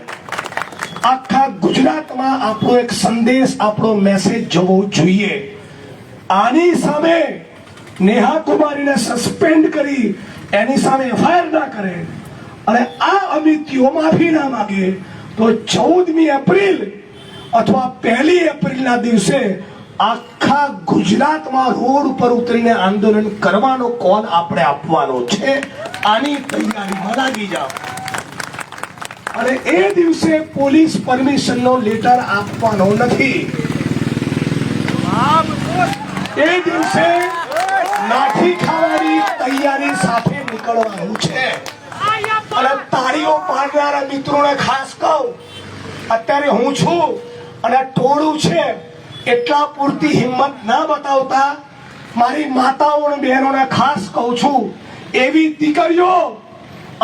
આખા ગુજરાતમાં આપણો એક સંદેશ, આપણો મેસેજ જવો જોઈએ। આની સામે નેહા કુમારીને સસ્પેન્ડ કરી એની સામે એફઆઈઆર ના કરે અને આ અમિતીઓ માફી ના માંગે તો 14મી એપ્રિલ અથવા 1લી એપ્રિલના દિવસે આખા ગુજરાતમાં રોડ ઉપર ઉતરીને આંદોલન કરવાનો કોલ આપણે આપવાનો છે। આની તૈયારીમાં લાગી જાઓ અને એ દિવસે પોલીસ પરમિશનનો લેટર આપવાનો નથી। એ દિવસે લાઠી ખાવાની તૈયારી સાથે નીકળવાનું છે। અને તાળીઓ પાડનારા મિત્રોને ખાસ કહું, અત્યારે હું છું અને ટોળું છે એટલા પૂરતી હિંમત ના બતાવતા મારી માતાઓ અને બહેનોને ખાસ કહું છું, એવી દીકરીઓ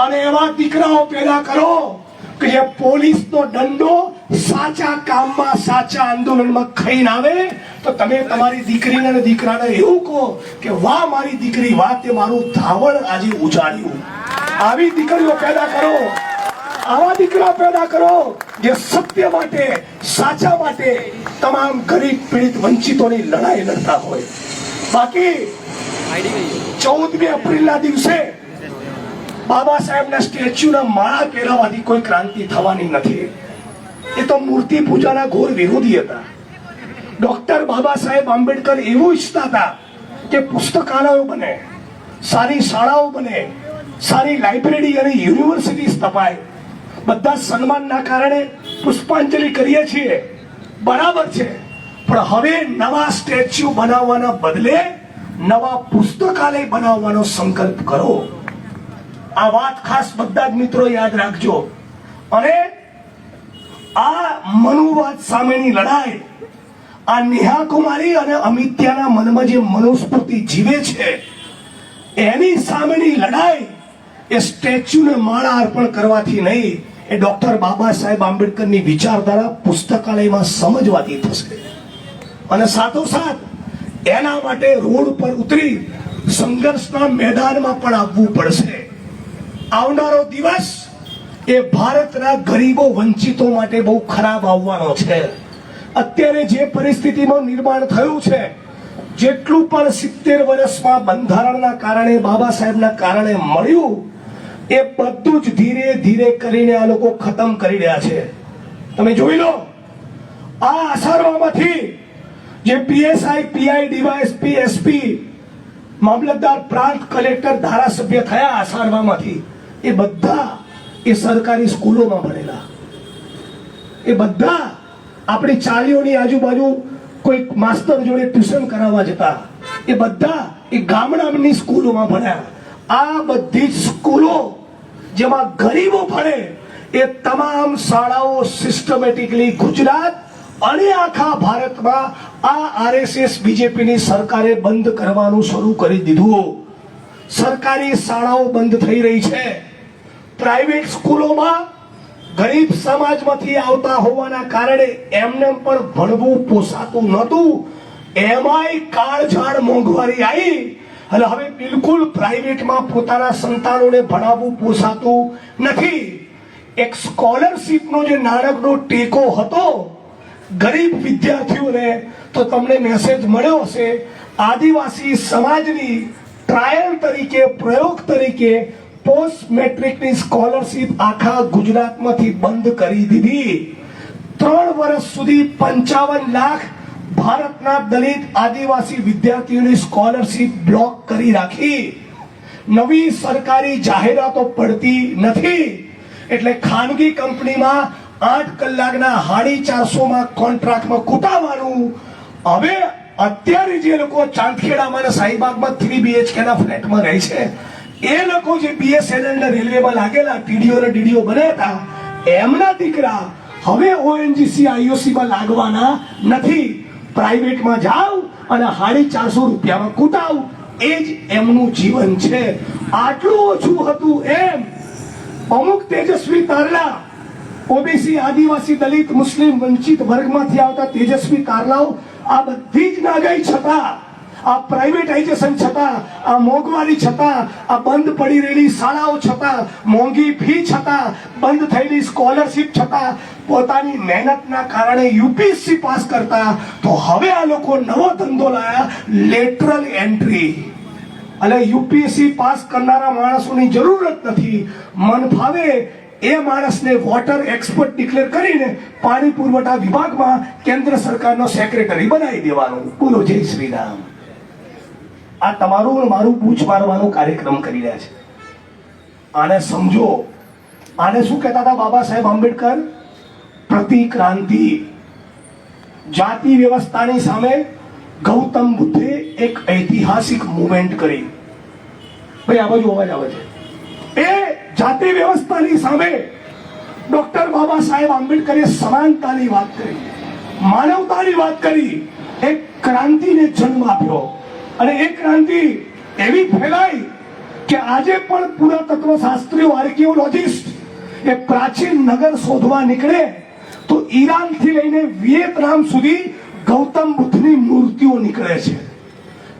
અને એવા દીકરાઓ પેદા કરો કે જે પોલીસનો દંડો સાચા કામમાં, સાચા આંદોલનમાં ખાઈને આવે તો તમે તમારી દીકરીને અને દીકરાને એવું કહો કે વાહ મારી દીકરી, વાહ તે મારું ધાવણ આજે ઉજાડ્યું। આવી દીકરીઓ પેદા કરો, આવા દીકરા પેદા કરો જે સત્ય માટે, સાચા માટે તમામ ગરીબ પીડિત વંચિતોની લડાઈ લડતા હોય। બાકી 14મી એપ્રિલના દિવસે બાબા સાહેબના સ્ટેચ્યુના માળા પહેરાવાથી કોઈ ક્રાંતિ થવાની નથી। એ તો મૂર્તિ પૂજાના ઘોર વિરોધી હતા। ડોક્ટર બાબા સાહેબ આંબેડકર એવું ઈચ્છતા હતા કે પુસ્તકાલયો બને, સારી શાળાઓ બને, સારી લાઇબ્રેરી અને યુનિવર્સિટી સ્થપાય। બધા સન્માનના કારણે પુષ્પાંજલિ કરીએ છીએ, બરાબર છે, પણ હવે નવા સ્ટેચ્યુ બનાવવાના બદલે નવા પુસ્તકાલય બનાવવાનો સંકલ્પ કરો। આ વાત ખાસ બધા જ મિત્રો યાદ રાખજો। અને આ મનુવાદ સામેની લડાઈ, આ નેહા કુમારી અને અમિત્યાના મનમાં જે મનુસ્મૃતિ જીવે છે એની સામેની લડાઈ એ સ્ટેચ્યુને માળા અર્પણ કરવાથી નહીં, એ ડોક્ટર બાબા સાહેબ આંબેડકરની વિચારધારા પુસ્તકાલયમાં સમજવાથી થશે। અને સાથોસાથ એના માટે રોડ પર ઉતરી સંઘર્ષના મેદાનમાં પણ આવવું પડશે. આવનારો દિવસ એ ભારતના ગરીબો વંચિતો માટે બહુ ખરાબ આવવાનો છે. અત્યારે જે પરિસ્થિતિનું નિર્માણ થયું છે, જેટલું પણ 70 વર્ષમાં બંધારણના કારણે, બાબા સાહેબના કારણે મળ્યું, એ બધું જ ધીરે ધીરે કરીને આ લોકો ખતમ કરી રહ્યા છે. તમે જોઈ લો, આ આસારવામાંથી જે પીએસઆઈ, પીઆઈ, ડીવાયએસપી, એસપી, મામલતદાર, પ્રાંત કલેક્ટર, ધારાસભ્ય થયા આસારવામાંથી, એ બધા એ સરકારી સ્કૂલોમાં ભણેલા. એ બધા આપણી ચાલીઓની આજુબાજુ કોઈ માસ્ટર જોડે ટ્યુશન કરાવવા જતા. એ બધા એ ગામડાની સ્કૂલોમાં ભણ્યા. આ બધી જ સ્કૂલો જેમાં ગરીબો ભણે, એ તમામ શાળાઓ સિસ્ટમેટિકલી ગુજરાત અને આખા ભારતમાં આ આરએસએસ બીજેપીની સરકારે બંધ કરવાનું શરૂ કરી દીધું. સરકારી શાળાઓ બંધ થઈ રહી છે. પ્રાઇવેટ સ્કૂલોમાં ગરીબ સમાજમાંથી આવતા હોવાના કારણે એમને પણ ભણવું પોસાતું નહોતું. એમાંય કાળઝાળ મોંઘવારી આવી અને હવે બિલકુલ પ્રાઇવેટમાં પોતાના સંતાનોને ભણાવવું પોસાતું નથી. એક સ્કોલરશીપનો જે નાણાકીય ટેકો હતો ગરીબ વિદ્યાર્થીઓને, તો તમને મેસેજ મળ્યો હશે, આદિવાસી સમાજની ટ્રાયલ તરીકે, પ્રયોગ તરીકે પોસ્ટ મેટ્રિકની સ્કોલરશીપ આખા ગુજરાતમાંથી બંધ કરી દીધી. 3 વર્ષ સુધી 55 લાખ ભારતના દલિત આદિવાસી વિદ્યાર્થીઓની સ્કોલરશીપ બ્લોક કરી રાખી. નવી સરકારી જાહેરાતો પડતી નથી, એટલે ખાનગી કંપનીમાં 8 કલાકના 450 કોન્ટ્રાક્ટમાં કૂટાવાનું. હવે અત્યારે જે લોકો ચાંદખેડામાં અને સાઈબાગમાં 3 BHK ના ફ્લેટમાં રહે છે, એ લોકો જે BSNL ના રેલવેમાં લાગેલા ટીડીઓ અને ડીડીઓ બન્યા હતા, એમના દીકરા હવે ONGC IOC માં લાગવાના નથી. પ્રાઇવેટમાં જાવ અને 450 રૂપિયામાં કૂટાવ, એ જ એમનું જીવન છે. આટલું ઓછું હતું એમ અમુક તેજસ્વી તારલા, ઓબીસી, આદિવાસી, દલિત, મુસ્લિમ, વંચિત વર્ગમાંથી આવતા તેજસ્વી તારલાઓ, આ બધી જ નાગાઈ છતાં, આ પ્રાઇવેટાઇઝેશન છતાં, આ મોંઘવારી છતાં, આ બંધ પડી રહેલી શાળાઓ છતાં, મોંઘી ફી છતાં, બંધ થયેલી સ્કોલરશીપ છતાં, પોતાની મહેનતના કારણે યુપીએસસી પાસ કરતા. તો હવે આ લોકો નવો ધંધો લાયા, લેટરલ એન્ટ્રી. અને યુપીએસસી પાસ કરનારા માણસોની જરૂરત નથી. મન ફાવે એ માણસને વોટર એક્સપર્ટ ડિક્લેર કરીને પાણી પુરવઠા વિભાગમાં કેન્દ્ર સરકારનો સેક્રેટરી બનાવી દેવાનું. બોલો જય શ્રી રામ. આ તમારું મારું પૂછ મારવાનો કાર્યક્રમ કરી રહ્યા છે. આને સમજો. આને શું કહેતા હતા બાબા સાહેબ આંબેડકર? પ્રતિક્રાંતિ. જાતિ વ્યવસ્થાની સામે ગૌતમ બુદ્ધે એક ઐતિહાસિક મુવમેન્ટ કરી. ભાઈ આ બાજુ અવાજ આવે છે. એ જાતિ વ્યવસ્થાની સામે ડોક્ટર બાબા સાહેબ આંબેડકરે સમાનતાની વાત કરી, માનવતાની વાત કરી, એક ક્રાંતિને જન્મ આપ્યો. અને એ ક્રાંતિ એવી ફેલાઈ કે આજે પણ પુરાતત્વ શાસ્ત્રીઓ, આર્કિયોલોજિસ્ટ એ પ્રાચીન નગર શોધવા નીકળે તો ઈરાનથી લઈને વિયેતનામ સુધી ગૌતમ બુદ્ધની મૂર્તિઓ નીકળે છે.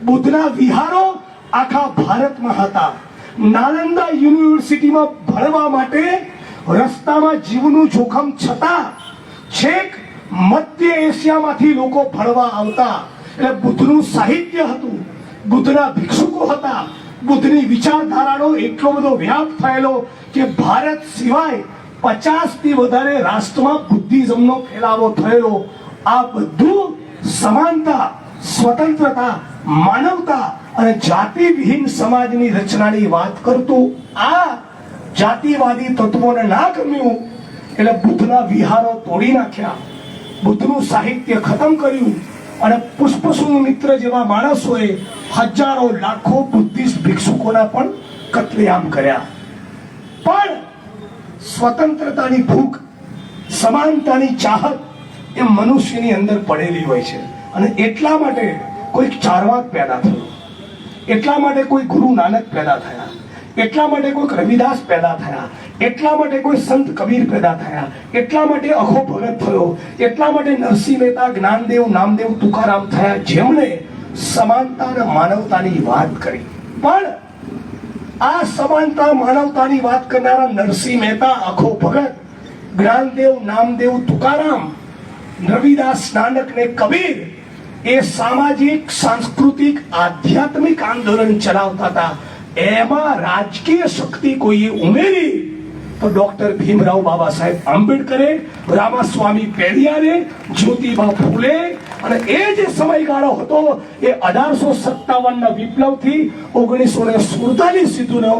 બુદ્ધના વિહારો આખા ભારતમાં હતા. નાલંદા યુનિવર્સિટીમાં ભણવા માટે રસ્તામાં જીવનું જોખમ છતાં છેક મધ્ય એશિયામાંથી લોકો ભણવા આવતા. એટલે બુદ્ધનું સાહિત્ય હતું, બુદ્ધના ભિક્ષુકો હતા, બુદ્ધની વિચારધારાનો એટલો બધો વ્યાપ થયેલો કે ભારત સિવાય 50 થી વધારે રાષ્ટ્રમાં બુદ્ધિઝમનો ફેલાવો થયેલો. આ બધું સમાનતા, સ્વતંત્રતા, માનવતા અને જાતિ વિહીન સમાજની રચનાની વાત કરતું આ જાતિવાદી તત્વોને ના ગમ્યું એટલે બુદ્ધના વિહારો તોડી નાખ્યા, બુદ્ધનું સાહિત્ય ખતમ કર્યું અને પુષ્પસુન મિત્ર જેવા માણસોએ હજારો લાખો બુદ્ધિસ્ટ ભિક્ષુકોના પણ કત્લેઆમ કર્યા. પણ સ્વતંત્રતાની ભૂખ, સમાનતાની ચાહત એ મનુષ્યની અંદર પડેલી હોય છે. અને એટલા માટે કોઈ ચારવાક પેદા થયો, એટલા માટે કોઈ ગુરુ નાનક પેદા થયા, એટલા માટે કોઈ રવિદાસ પેદા થયા, એટલા માટે કોઈ સંત કબીર પેદા થયા, એટલા માટે અખો ભગત થયો, એટલા માટે નરસિંહ મહેતા, જ્ઞાનદેવ, નામદેવ, તુકારામ થયા, જેમણે સમાનતા અને માનવતાની વાત કરી. પણ આ સમાનતા માનવતાની વાત કરનારા નરસિંહ મહેતા, અખો ભગત, જ્ઞાનદેવ, નામદેવ, તુકારામ, રવિદાસ, નાનક ને કબીર એ સામાજિક, સાંસ્કૃતિક, આધ્યાત્મિક આંદોલન ચલાવતા હતા. એમાં રાજકીય શક્તિ કોઈએ ઉમેરી તો ડોક્ટર ભીમરાવ બાબા સાહેબ આંબેડકરે, રામાસ્વામી પેરિયારે, જ્યોતિબા ફૂલે, અને એ જે સમયગાળો હતો એ 1857 ના વિપ્લવથી 1947 સુધીનો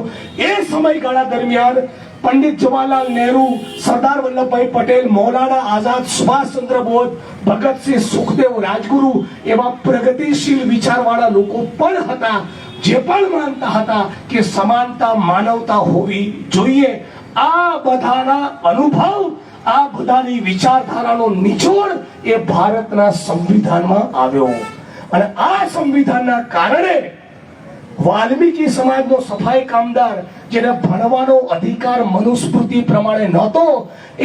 એ સમયગાળા દરમિયાન પંડિત જવાહરલાલ નહેરુ, સરદાર વલ્લભભાઈ પટેલ, મૌલાના આઝાદ, સુભાષચંદ્ર બોઝ, ભગતસિંહ, સુખદેવ, રાજગુરુ એવા પ્રગતિશીલ વિચારવાળા લોકો પણ હતા, જે પણ માનતા હતા કે સમાનતા, માનવતા હોવી જોઈએ. આ બધાના અનુભવ, આ બધાની વિચારધારાનો નિચોડ એ ભારતના સંવિધાનમાં આવ્યો. અને આ સંવિધાનના કારણે વાલ્મીકી સમાજનો સફાઈ કામદાર, જેને ભણવાનો અધિકાર મનુસ્મૃતિ પ્રમાણે નહોતો,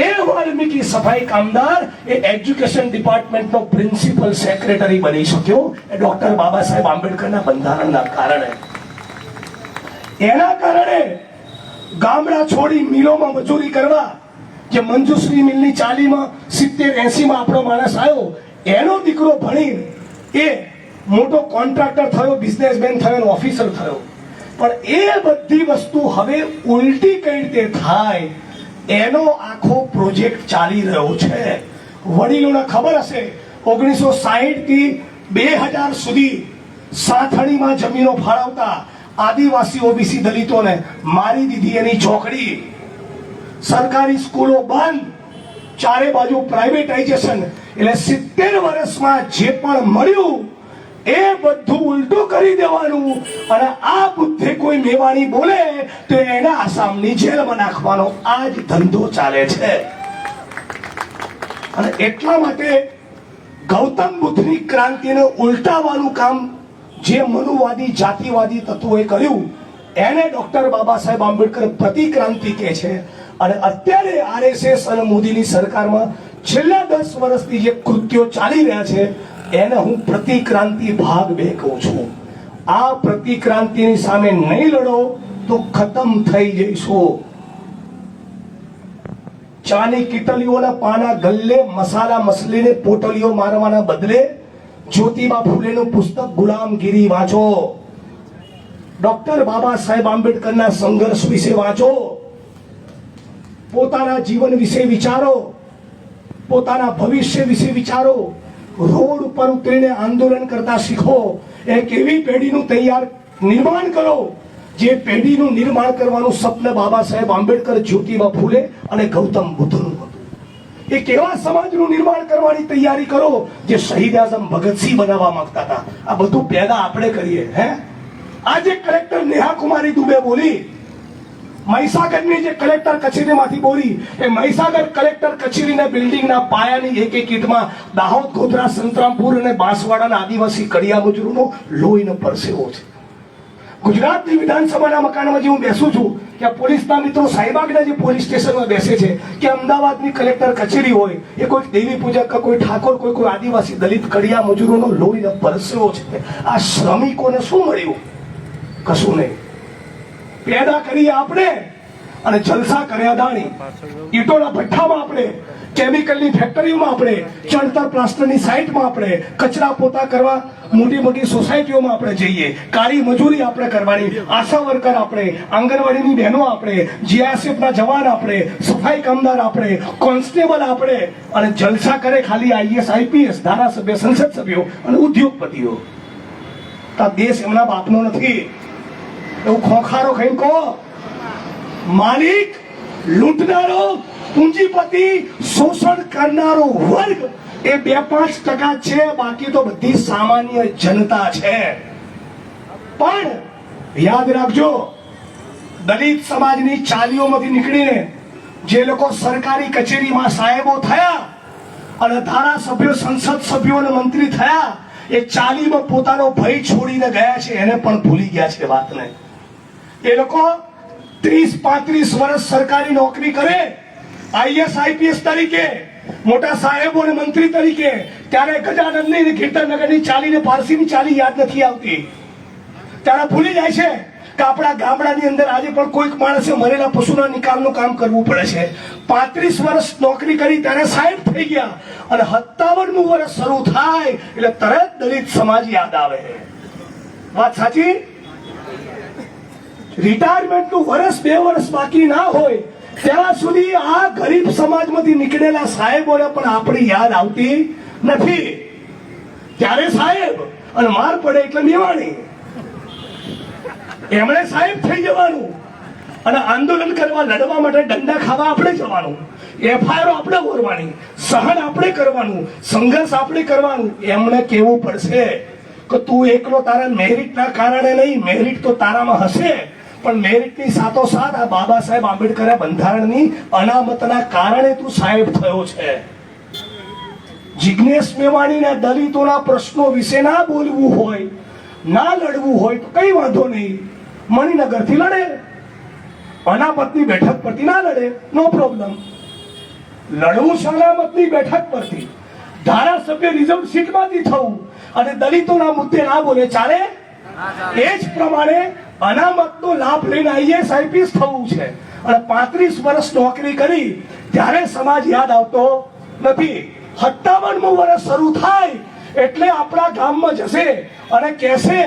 એ વાલ્મીકી સફાઈ કામદાર એ એજ્યુકેશન ડિપાર્ટમેન્ટનો પ્રિન્સિપલ સેક્રેટરી બની શક્યો એ ડોક્ટર બાબા સાહેબ આંબેડકરના બંધારણના કારણે. એના કારણે ગામડા છોડી મિલોમાં મજૂરી કરવા, જે મંજુશ્રી મિલની ચાલીમાં 70-80 આપણો માણસ આવ્યો, એનો દીકરો ભણી એ મોટો કોન્ટ્રાક્ટર થયો, બિઝનેસમેન થયો, ઓફિસર થયો. પણ એ બધી વસ્તુ હવે ઉલટી કઈ રીતે થાય એનો આખો પ્રોજેક્ટ ચાલી રહ્યો છે. વડીલોને ખબર હશે 1960 થી 2000 સુધી સાથણીમાં જમીનો ફાળવતા આદિવાસી, ઓબીસી, દલિતોને મારી દીધી એની ચોકડી. સરકારી સ્કૂલો બંધ, ચારે બાજુ પ્રાઇવેટાઇઝેશન. એટલે 70 વર્ષમાં જે પણ મળ્યું એ બધું ઉલટું કરી દેવાનું, અને આ બુદ્ધે કોઈ મેવાણી બોલે તો એને આસામની જેલમાં નાખવાનો આ જ ધંધો ચાલે છે. અને એટલા માટે ગૌતમ બુદ્ધની ક્રાંતિને ઉલટાવવાનું કામ જે મનુવાદી, જાતિવાદી તત્વોએ કર્યું એને ડોક્ટર બાબા સાહેબ આંબેડકર પ્રતિક્રાંતિ કહે છે. અને અત્યારે આરએસએસ અને મોદીની સરકારમાં છેલ્લા 10 વર્ષથી જે કૃત્યો ચાલી રહ્યા છે એને હું પ્રતિક્રાંતિ ભાગ 2 કહું છું. આ પ્રતિક્રાંતિની સામે નહીં લડો તો ખતમ થઈ જઈશું. ચાની કીટલીઓના પાના ગલ્લે મસાલા મસલીને પોટલીઓ મારવાના બદલે જ્યોતિબા ફૂલેનું પુસ્તક ગુલામગીરી વાંચો. ડોક્ટર બાબા સાહેબ આંબેડકરના સંઘર્ષ વિશે વાંચો. પોતાના જીવન વિશે વિચારો, પોતાના ભવિષ્ય વિશે વિચારો. રોડ ઉપર ઉતરીને આંદોલન કરતા શીખો. એક એવી પેઢીનું નિર્માણ કરો જે પેઢીનું નિર્માણ કરવાનું સ્વપ્ન બાબા સાહેબ આંબેડકર, જ્યોતિબા ફૂલે અને ગૌતમ બુદ્ધનું હતું. એક એવા સમાજનું નિર્માણ કરવાની તૈયારી કરો જે શહીદ આઝમ ભગતસિંહ બનાવવા માંગતા હતા. આ બધું પહેલા આપણે કરીએ. આજે કલેક્ટર નેહા કુમારી દુબે બોલી, મહીસાગરની જે કલેક્ટર કચેરીમાંથી બોલી, એ મહીસાગર કલેક્ટર કચેરીના બિલ્ડિંગના પાયાની એક ઈંટમાં દાહોદ, ગોધરા, સંતરામપુર અને બાંસવાડાના આદિવાસી કડિયા મજૂરોનો લોહીનો પરસેવો છે. ગુજરાતની વિધાનસભાના મકાનમાં જે હું બેસું છું કે પોલીસના મિત્રો સાહેબાગના જે પોલીસ સ્ટેશનમાં બેસે છે કે અમદાવાદની કલેક્ટર કચેરી હોય, એ કોઈ દેવી પૂજક, કોઈ ઠાકોર, કોઈ આદિવાસી દલિત કડિયા મજૂરોનો લોહીનો પરસેવો છે. આ શ્રમિકોને શું મળ્યું? કશું નહીં. પેદા કરી આપણે અને જલસા કર્યા અદાણી. ઈટોના ભઠ્ઠામાં આપણે, કેમિકલની ફેક્ટરીઓમાં આપણે, ચણતર પ્લાસ્ટરની સાઇટમાં આપણે, કચરા પોતા કરવા મોટી મોટી સોસાયટીઓમાં આપણે જઈએ, કાળી મજૂરી આપણે કરવાની, આશા વર્કર આપણે, આંગણવાડીની બહેનો આપણે, જીઆરસીએફના જવાન આપણે, સફાઈ કામદાર આપણે, કોન્સ્ટેબલ આપણે, અને જલસા કરે ખાલી આઈએસ, આઈપીએસ, ધારાસભ્ય, સંસદ સભ્યો અને ઉદ્યોગપતિઓ. આ દેશ એમના બાપનો નથી. એવું ખોખારો ખાઈને કહો. માલિક, લૂંટનારો, પૂંજીપતિ, શોષણ કરનારો વર્ગ એ 2-5% છે, બાકી તો બધી સામાન્ય જનતા છે. પણ યાદ રાખજો, દલિત સમાજની ચાલીઓમાંથી નીકળીને જે લોકો સરકારી કચેરીમાં સાહેબો થયા અને ધારાસભ્યો, સંસદ સભ્યો અને મંત્રી થયા, એ ચાલીમાં પોતાનો ભય છોડીને ગયા છે, એને પણ ભૂલી ગયા છે વાતને. એ લોકો 30-35 વર્ષ સરકારી નોકરી કરે, આઈએસ, આઈપીએસ તરીકે, મોટા સાહેબો અને મંત્રી તરીકે, ત્યારે ગજાનંદની કીર્તનનગરની ચાલીને પારસીની ચાલી યાદ નથી આવતી. ત્યારે ભૂલી જાય છે કે આપણા ગામડાની અંદર આજે પણ કોઈક માણસે મરેલા પશુના નિકાલનું કામ કરવું પડે છે. 35 વર્ષ નોકરી કરી ત્યારે 60 થઈ ગયા અને 57મું વર્ષ શરૂ થાય એટલે તરત દલિત સમાજ યાદ આવે. વાત સાચી? રિટાયરમેન્ટનું વર્ષ 2 વર્ષ બાકી ના હોય ત્યાં સુધી આ ગરીબ સમાજમાંથી નીકળેલા સાહેબોને પણ આપણી યાદ આવતી નથી. ત્યારે સાહેબ અને માર પડે એટલે મેવાણી, એમણે સાહેબ થઈ જવાનું અને આંદોલન કરવા લડવા માટે દંડા ખાવા આપણે જવાનું, એફઆઈઆર આપણે ભરવાની, સહન આપણે કરવાનું, સંઘર્ષ આપણે કરવાનું. એમણે કહેવું પડશે કે તું એકલો તારા મેરિટના કારણે નહીં, મેરિટ તો તારામાં હશે પણ મેરિટની સાથોસાથ આ બાબા સાહેબ આંબેડકર બંધારણની અનામતના કારણે તું સાહેબ થયો છે. જિજ્ઞેશ મેવાણીના દલિતોના પ્રશ્નો વિશે ના બોલવું હોય, ના લડવું હોય તો કઈ વાંધો નહીં, મણિનગરથી લડે, અનામતની બેઠક પરથી ના લડે, નો પ્રોબ્લેમ. લડવું છે અનામતની બેઠક પરથી, ધારાસભ્ય રિઝર્વ સીટમાંથી થવું અને દલિતોના મુદ્દે ના બોલે ચાલે? એ જ પ્રમાણે અનામતનો લાભ લઈને આઈએએસ આઈપીએસ થવું છે અને 35 વર્ષ નોકરી કરી ત્યારે સમાજ યાદ આવતો નથી. 57મું વર્ષ શરૂ થાય એટલે આપણા ગામમાં જશે અને કહેશે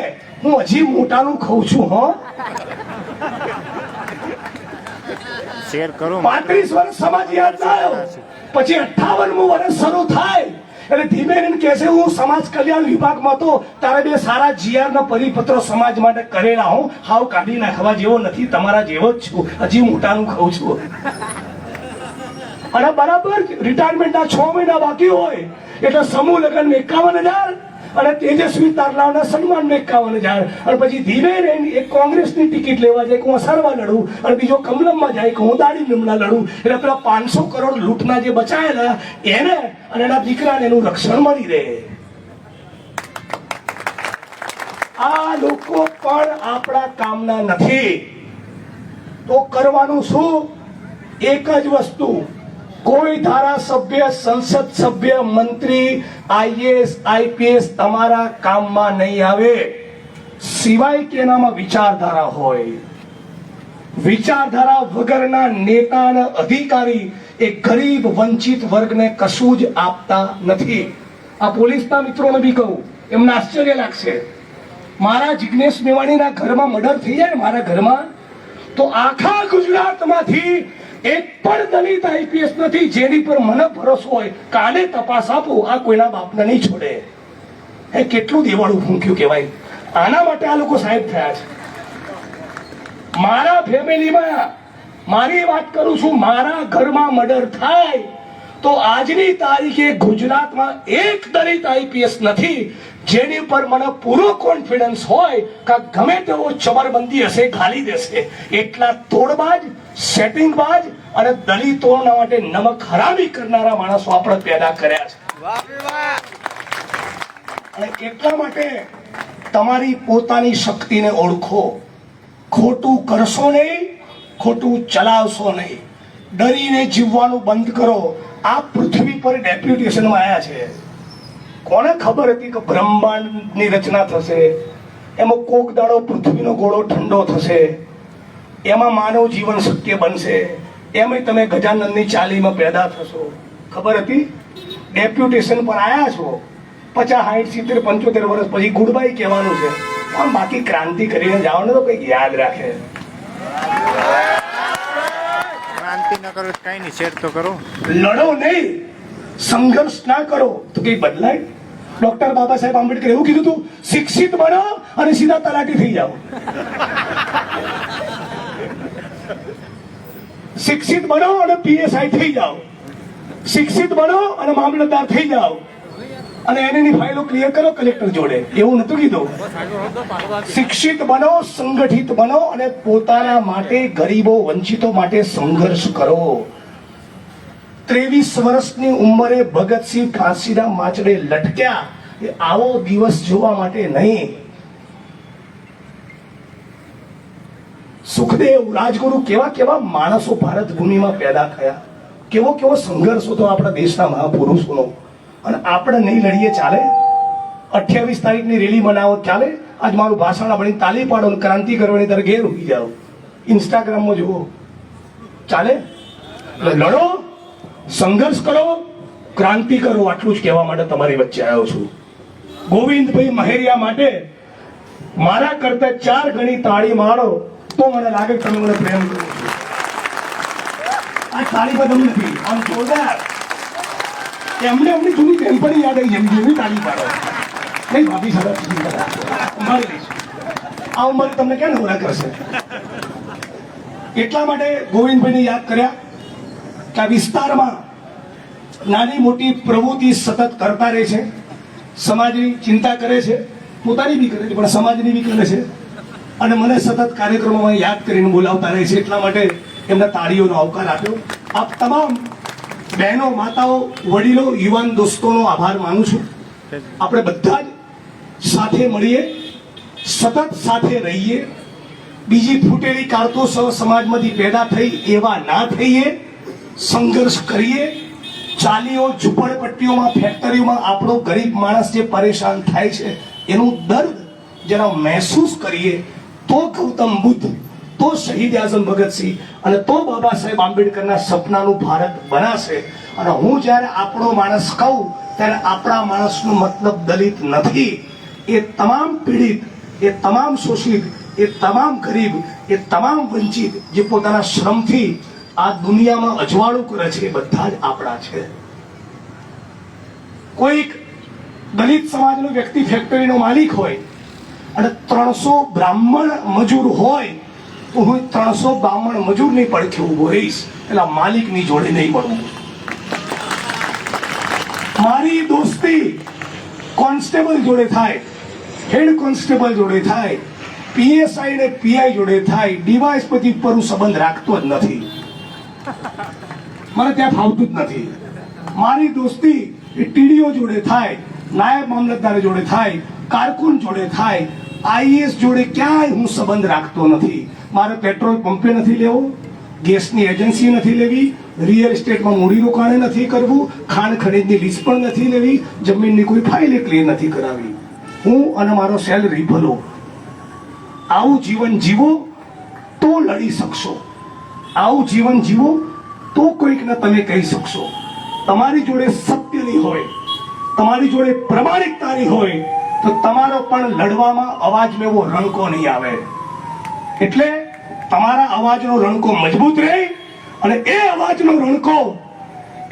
હું હજી મોટાનું ખાઉં છું. હો, 35 વર્ષ સમાજ યાદ ના આવ્યો, પછી 58મું વર્ષ શરૂ થાય એટલે ધીમે ધીમે કહેશે હું સમાજ કલ્યાણ વિભાગમાં તો તારે 2 સારા જીઆર ના પરિપત્રો સમાજ માટે કરેલા હું હાવ કાઢી નાખવા જેવો નથી, તમારા જેવો જ છું, હજી મોટાનું ખાઉં છું. અને બરાબર રિટાયરમેન્ટના 6 મહિના બાકી હોય એટલે સમૂહ લગ્ન 51,000 અને તેજસ્વી તારલાઓના સન્માન 51,000 અને પછી ધીમે રહીને એક કોંગ્રેસની ટિકિટ લેવા જાય કે હું સરવા લડું અને બીજો કમલમમાં જાય કે હું દાડી લીમડા લડું. એટલે પેલા 500 કરોડ લૂંટના જે બચાયેલા એને અને એના દીકરાને એનું રક્ષણ મળી રહે. આ લોકો પણ આપણા કામના નથી તો કરવાનું શું? એક જ વસ્તુ, કોઈ ધારાસભ્ય, સંસદ સભ્ય, મંત્રી, આઈએએસ આઈપીએસ તમારા કામમાં નહીં આવે સિવાય કે એનામાં વિચારધારા હોય. વિચારધારા વગરના નેતા અને અધિકારી એ ગરીબ વંચિત વર્ગને કશું જ આપતા નથી. આ પોલીસના મિત્રોને બી કહું, એમને આશ્ચર્ય લાગશે, મારા જિજ્ઞેશ મેવાણીના ઘરમાં મર્ડર થઈ જાય ને મારા ઘરમાં તો આખા ગુજરાતમાંથી એક પણ દલિત આઈપીએસ નથી જેની પર મને ભરોસો હોય કાલે તપાસ આપો, આ કોઈના બાપને નહીં છોડે. એ કેટલું દેવાળું ફૂંક્યું કહેવાય. આના માટે આ લોકો સાહેબ થયા છે. મારા ફેમિલીમાં, મારી વાત કરું છું, મારા ઘરમાં મર્ડર થાય તો આજની તારીખે ગુજરાતમાં એક દલિત આઈપીએસ નથી જેની પર મને પૂરો કોન્ફિડન્સ હોય કે ગમે તેવો ચમરબંધી હશે ખાલી દેશે. એટલા તોડબાજ, સેટિંગબાજ અને દલિતોના માટે નમક હરામી કરનારા માણસો આપણે પેદા કર્યા છે. અને એટલા માટે તમારી પોતાની શક્તિને ઓળખો, ખોટું કરશો નહીં, ખોટું ચલાવશો નહીં, ડરીને જીવવાનું બંધ કરો. આ પૃથ્વી પર ડેપ્યુટેશનમાં આવ્યા છે. કોને ખબર હતી કે બ્રહ્માંડની રચના થશે, એમાં કોક દાડો પૃથ્વીનો ગોળો ઠંડો થશે, એમાં માનવ જીવન શક્ય બનશે, એમાં તમે ગજાનંદની ચાલીમાં પેદા થશો? ખબર હતી? ડેપ્યુટેશન પર આવ્યા છો, 50, 60, 70, 75 વર્ષ પછી ગુડ બાય કહેવાનું છે. આમ બાકી ક્રાંતિ કરીને જાઓ તો કંઈક યાદ રાખે. ક્રાંતિ ન કરો કઈ નહીં, શેર તો કરો, લડો નહીં, સંઘર્ષ ના કરો તો કઈ બદલાય? ડોક્ટર બાબા સાહેબ આંબેડકર એવું કીધું હતું, શિક્ષિત બનો અને સીધા તલાટી થઈ જાઓ. શિક્ષિત બનો અને પીએસઆઈ થઈ જાઓ, શિક્ષિત બનો અને મામલતદાર થઈ જાઓ અને એની ફાઇલો ક્લિયર કરો કલેક્ટર જોડે. એવું નતું કીધું. શિક્ષિત બનો, સંગઠિત બનો અને પોતાના માટે, ગરીબો વંચિતો માટે સંઘર્ષ કરો. 23 વર્ષની ઉંમરે ભગતસિંહ ફાંસીના માચડે લટક્યા એ આવો દિવસ જોવા માટે નહીં. સુખદેવ, રાજગુરુ, કેવા કેવા માણસો ભારત ભૂમિમાં પેદા થયા, કેવો કેવો સંઘર્ષ હતો આપણા દેશના મહાપુરુષોનો. અને આપણે નહીં લડીએ ચાલે? 28 તારીખની રેલી મનાવો ચાલે? આજ મારું ભાષણ સાંભળીને તાલી પાડો ને ક્રાંતિ કરવાની તારે ઘેર ઉભી જાઓ, ઇન્સ્ટાગ્રામમાં જુઓ, ચાલે? એટલે લડો, સંઘર્ષ કરો, ક્રાંતિ કરો, આટલું જ કહેવા માટે તમારી વચ્ચે આવ્યો છું. ગોવિંદભાઈ મહેરિયા માટે મારા કરતા 4 ગણી તાળી મારો તો મને લાગે કે તમે મને પ્રેમ કરો છો. આ તાળી બદમ નથી, આમ જોરદાર. એમને એમની જૂની બેનપણી યાદ આવી, એમ જેવી તાળી પાડો. નહીં ભાભી સરસ મારી લઈશું. આ ઉંમર તમને ક્યાં નવરા કરશે? એટલા માટે ગોવિંદભાઈને યાદ કર્યા કે આ વિસ્તારમાં નાની મોટી પ્રવૃત્તિ સતત કરતા રહે છે, સમાજની ચિંતા કરે છે, પોતાની બી કરે છે પણ સમાજની બી કરે છે, અને મને સતત કાર્યક્રમોમાં યાદ કરીને બોલાવતા રહે છે. એટલા માટે એમના તાળીઓનો આવકાર આપ્યો. આપ તમામ બહેનો, માતાઓ, વડીલો, યુવાન દોસ્તોનો આભાર માનું છું. આપણે બધા જ સાથે મળીએ, સતત સાથે રહીએ. બીજી ફૂટેલી કારતૂસો સમાજમાંથી પેદા થઈ એવા ના થઈએ, સંઘર્ષ કરીએ. ચાલીઓ, ઝૂંપડપટ્ટીઓમાં, ફેક્ટરીઓમાં આપણો ગરીબ માણસ જે પરેશાન થાય છે એનું દર્દ જરા મહેસૂસ કરીએ તો ગૌતમ બુદ્ધ, તો શહીદ આઝમ ભગતસિંહ અને તો બાબા સાહેબ આંબેડકરના સપનાનું ભારત બનાશે. અને હું જ્યારે આપણો માણસ કહું ત્યારે આપણા માણસનો મતલબ દલિત નથી. એ તમામ પીડિત, એ તમામ શોષિત, એ તમામ ગરીબ, એ તમામ વંચિત જે પોતાના શ્રમથી આ દુનિયામાં અજવાળું કરે છે એ બધા જ આપણા છે. કોઈક દલિત સમાજનો વ્યક્તિ ફેક્ટરીનો માલિક હોય અને 300 બ્રાહ્મણ મજૂર હોય તો હું 300 બ્રાહ્મણ મજૂરની પડખે ઉભો રહીશ, એટલે માલિકની જોડે નહીં મળવું. મારી દોસ્તી કોન્સ્ટેબલ જોડે થાય, હેડ કોન્સ્ટેબલ જોડે થાય, પીએસઆઈ ને પીઆઈ જોડે થાય, ડીવાયએસપી ઉપર હું સંબંધ રાખતો જ નથી. મને ત્યાં ફાવતું જ નથી. મારી દોસ્તી એ ટીડીઓ જોડે થાય, નાયબ મામલતદાર જોડે થાય, કારકુન જોડે થાય, આઈએએસ જોડે ક્યાંય હું સંબંધ રાખતો નથી. મારે પેટ્રોલ પંપે નથી લેવો, ગેસની એજન્સી નથી લેવી, રિયલ એસ્ટેટમાં મૂડીરોકાણ નથી કરવું, ખાણ ખનીજની લીઝ પણ નથી લેવી, જમીનની કોઈ ફાઇલ ક્લિયર નથી કરાવી. હું અને મારો સેલરી ભલો. આવું જીવન જીવો તો લડી શકશો. આવું જીવન જીવો તો કોઈકને તમે કહી શકશો. તમારી જોડે સત્યની હોય, તમારી જોડે પ્રમાણિકતાની હોય તો તમારો પણ લડવામાં અવાજમાં એવો રણકો નહીં આવે. એટલે તમારા અવાજનો રણકો મજબૂત રહે, અને એ અવાજનો રણકો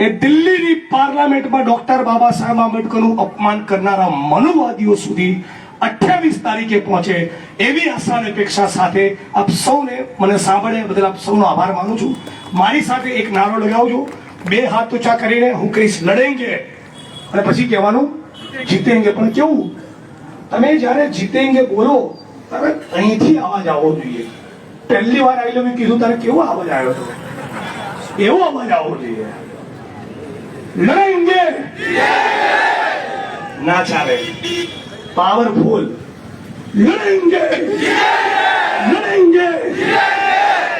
એ દિલ્હીની પાર્લામેન્ટમાં ડોક્ટર બાબા સાહેબ આંબેડકરનું અપમાન કરનારા મનુવાદીઓ સુધી 28 તારીખે પહોંચે એવી આશા અને અપેક્ષા સાથે આપ સૌને, મને સાંભળે બદલ આપ સૌનો આભાર માનું છું. મારી સાથે એક નારો લગાવજો, 2 હાથ ઊંચા કરીને હું કહીશ લડેંગે, અને પછી કહેવાનું જીતેંગે. પણ કેવું, તમે જ્યારે જીતેંગે બોલો ત્યારે અહીંથી અવાજ આવવો જોઈએ. પહેલી વાર આઈ લવ યુ કીધું ત્યારે કેવો અવાજ આવ્યો હતો, એવો અવાજ આવવો જોઈએ. લડેંગે ના ચાલે, પાવરફુલ લડેंगे, लड़ेंगे,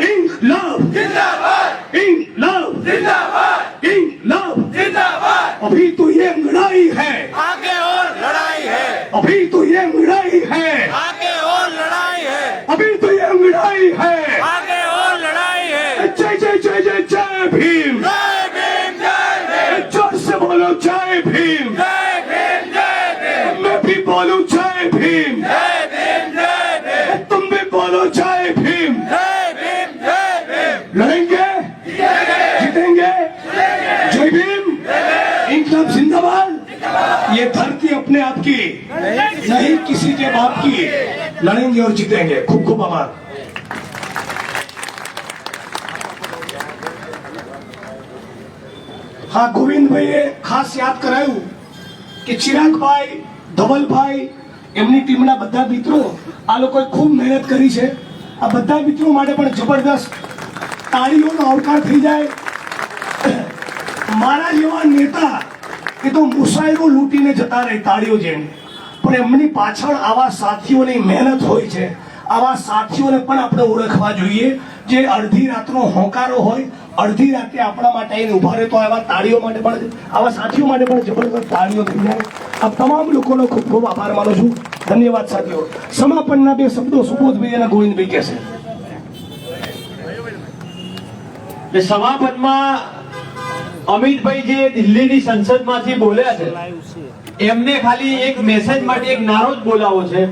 इंकलाब जिंदाबाद, इंकलाब जिंदाबाद, इंकलाब जिंदाबाद. अभी तो ये लड़ाई है, आगे और लड़ाई है, अभी तो ये लड़ाई है, आगे और लड़ाई है, अभी तो ये लड़ाई है, आगे और लड़ाई है. जय जय जय जय जय भीम, जय भीम, जय भीम, जोर से बोलो जय भीम, जय भीम, जय भीम, मैं भी बोलूं जय भीम, जय भीम, जय भीम, तुम भी बोलो जय भीम. जय भीम, जय भीम. लड़ेंगे, जीतेंगे, जय भीम, इंकलाब जिंदाबाद. ये धरती अपने आप की नहीं किसी के बाप की. लड़ेंगे और जीतेंगे. खूब खूब आभार. હા, ગોવિંદભાઈએ ખાસ યાદ કરાયું કે ચિરાગભાઈ, ધવલભાઈ, એમની ટીમના બધા મિત્રો, આ લોકોએ ખૂબ મહેનત કરી છે. આ બધા મિત્રો માટે પણ જબરદસ્ત તાળીઓનો આવકાર થઈ જાય. મારા જેવા નેતા એ તો મુસાયરો લૂંટીને જતા રહે તાળીઓ જેમ, પણ એમની પાછળ આવા સાથીઓની મહેનત હોય છે, આવા સાથીઓને પણ આપણે ઓળખવા જોઈએ જે અડધી રાતનો હોંકારો હોય, અડધી રાતે આપણા માટે આવીને ઉભા રહે. તો આવા તાળીઓ માટે પણ, આવા સાથીઓ માટે પણ જબરદસ્ત તાળીઓ થઈ જાય. આ તમામ લોકોનો ખૂબ ખૂબ આભાર માનું છું. ધન્યવાદ સાથીઓ. સમાપનના બે શબ્દો સુબોધભાઈ અને ગોવિંદભાઈ કહેશે. કે સમાપનમાં અમિતભાઈ જે દિલ્હીની સંસદમાંથી બોલ્યા છે, એમને ખાલી એક મેસેજ માટે એક નારો જ બોલાવો છે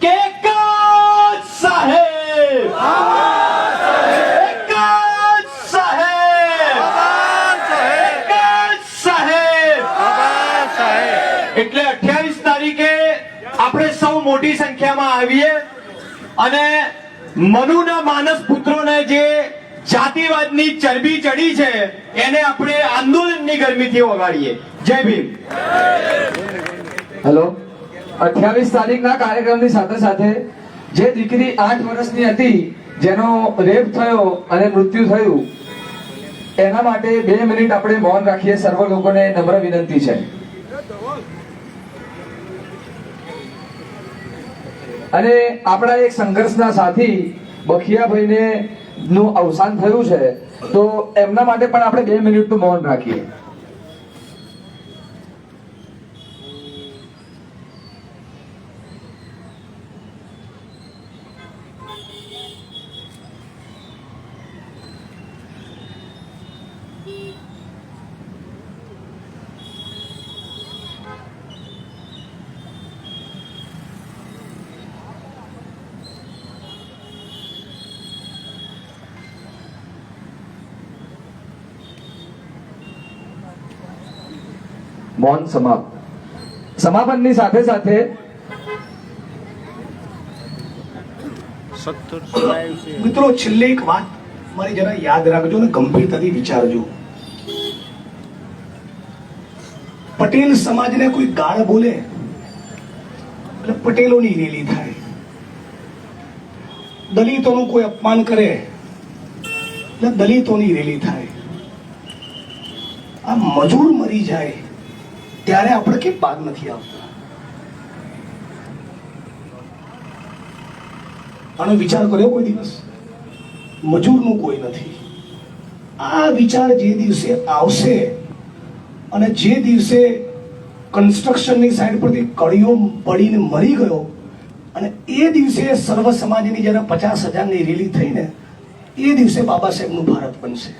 કે કાજ સાહેબ, કાજ સાહેબ, કાજ સાહેબ. એટલે 28 તારીખે આપણે સૌ મોટી સંખ્યામાં આવીએ અને મનુના માનસ પુત્રોને જે જાતિવાદની ચરબી ચડી છે એને આપણે આંદોલનની ગરમીથી ઓગાળીએ. જય ભીમ. હેલો, 28 તારીખના કાર્યક્રમની સાથે સાથે જે દીકરી 8 વર્ષની હતી જેનો રેપ થયો અને મૃત્યુ થયું, એના માટે 2 મિનિટ આપણે મૌન રાખીએ. સર્વ લોકોને નમ્ર વિનંતી છે. અને આપણા એક સંઘર્ષના સાથી બખિયાભાઈને નું અવસાન થયું છે, તો એમના માટે પણ આપણે 2 મિનિટનું મૌન રાખીએ. મૌન સમાપ્ત. સમાપનની સાથે સાથે મિત્રો છેલ્લે એક વાત મારી જરા યાદ રાખજો ને ગંભીરતાથી વિચારજો. પટેલ સમાજને કોઈ ગાળ બોલે એટલે પટેલોની રેલી થાય, દલિતોનું કોઈ અપમાન કરે એટલે દલિતોની રેલી થાય. આ મજૂર મરી જાય ત્યારે આપણે કેમ બાદ નથી આવતા? આનો વિચાર કર્યો કોઈ દિવસ? મજૂરનું કોઈ નથી. આ વિચાર જે દિવસે આવશે અને જે દિવસે કન્સ્ટ્રક્શનની સાઈડ પરથી કડીઓ પડીને મરી ગયો અને એ દિવસે સર્વ સમાજની જ્યારે 50,000ની રેલી થઈને એ દિવસે બાબા સાહેબનું ભારત બનશે.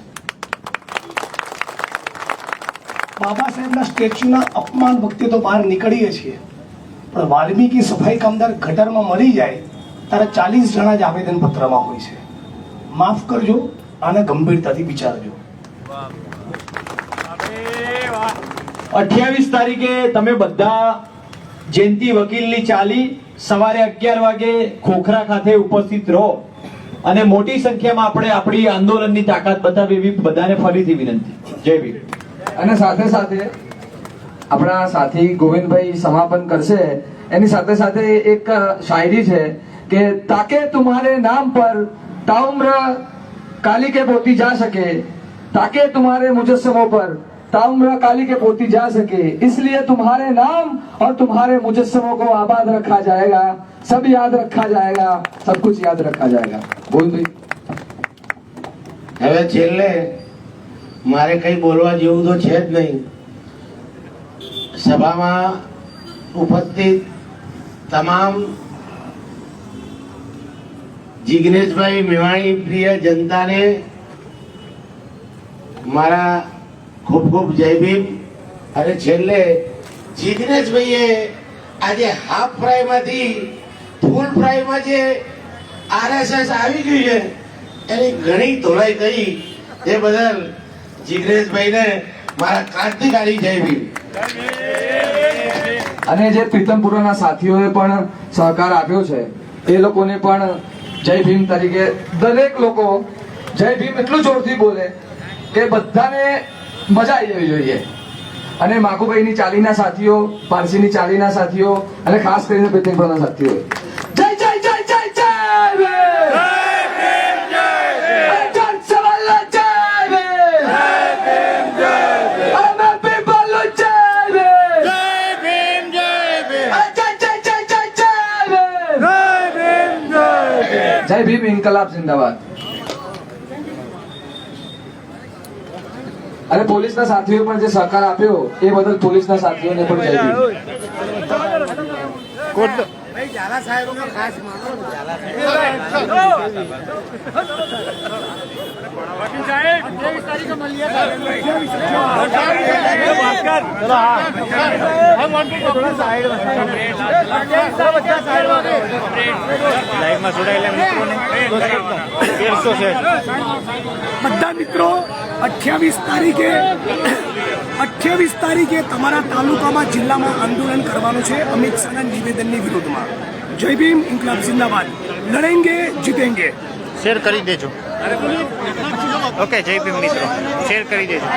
બાબા સાહેબના સ્ટેચ્યુના અપમાન વખતે તો બહાર નીકળીએ છીએ, પણ વાલ્મીકી સફાઈ કામદાર ગટરમાં મરી જાય ત્યારે 40 જણા જ આવેદન પત્રમાં હોય છે. માફ કરજો, આને ગંભીરતાથી વિચારજો. 28 તારીખે તમે બધા જયંતિ વકીલની ચાલી સવારે 11 વાગે ખોખરા ખાતે ઉપસ્થિત રહો અને મોટી સંખ્યામાં આપણે આપણી આંદોલનની તાકાત બતાવી એવી બધાને ફરીથી વિનંતી. જય ભીમ. અને સાથે સાથે આપણા સાથી ગોવિંદભાઈ સમાપન કરશે. એની સાથે સાથે એક શાયરી છે કે તાકે તુમ્હારે નામ પર તાउम्र काली के पोती जा सके, ताकि तुम्हारे मुजस्समों पर ताउम्र काली के पोती जा सके, इसलिए तुम्हारे नाम और तुम्हारे मुजस्समों को आबाद रखा जाएगा, सब याद रखा जाएगा, सब कुछ याद रखा जाएगा. ગોવિંદભાઈ, હવે છેલ્લે મારે કઈ બોલવા જેવું તો છે જ નહીં. સભામાં ઉપસ્થિત તમામ જિગ્નેશભાઈ મેવાણી પ્રિય જનતાને મારા ખૂબ ખૂબ જય ભીમ. અને છેલ્લે જિગ્નેશભાઈએ આજે હાફ ફ્રાયમાંથી ફૂલ ફ્રાયમાં જે આરએસએસ આવી ગયું છે એની ઘણી ધોળાઈ કરી એ બદલ જિગ્નેશભાઈને મારા ક્રાંતિકારી જય ભીમ. અને જે પ્રીતમપુરાના સાથીઓએ પણ સહકાર આપ્યો છે એ લોકોને પણ જય ભીમ તરીકે દરેક લોકો જય ભીમ એટલું જોરથી બોલે કે બધાને મજા આવી જવી જોઈએ. અને માકુભાઈની ચાલીના સાથીઓ, પારસીની ચાલીના સાથીઓ અને ખાસ કરીને પ્રીતમપુરાના સાથીઓ જય જય જય જય જય જય ભીમ ઇન્કલાબ જિંદાબાદ. અને પોલીસના સાથીઓ પણ જે સહકાર આપ્યો એ બદલ પોલીસના સાથીઓને પણ જય ભીમ. બધા મિત્રો 28 તારીખે તમારા તાલુકામાં જિલ્લામાં આંદોલન કરવાનું છે અમિત શાહના નિવેદનની વિરુદ્ધમાં. જય ભીમ ઇન્કલાબ જિંદાબાદ. લડેંગે જીતેંગે. શેર કરી દેજો. ઓકે જય ભીમ મિત્રો, શેર કરી દેજો.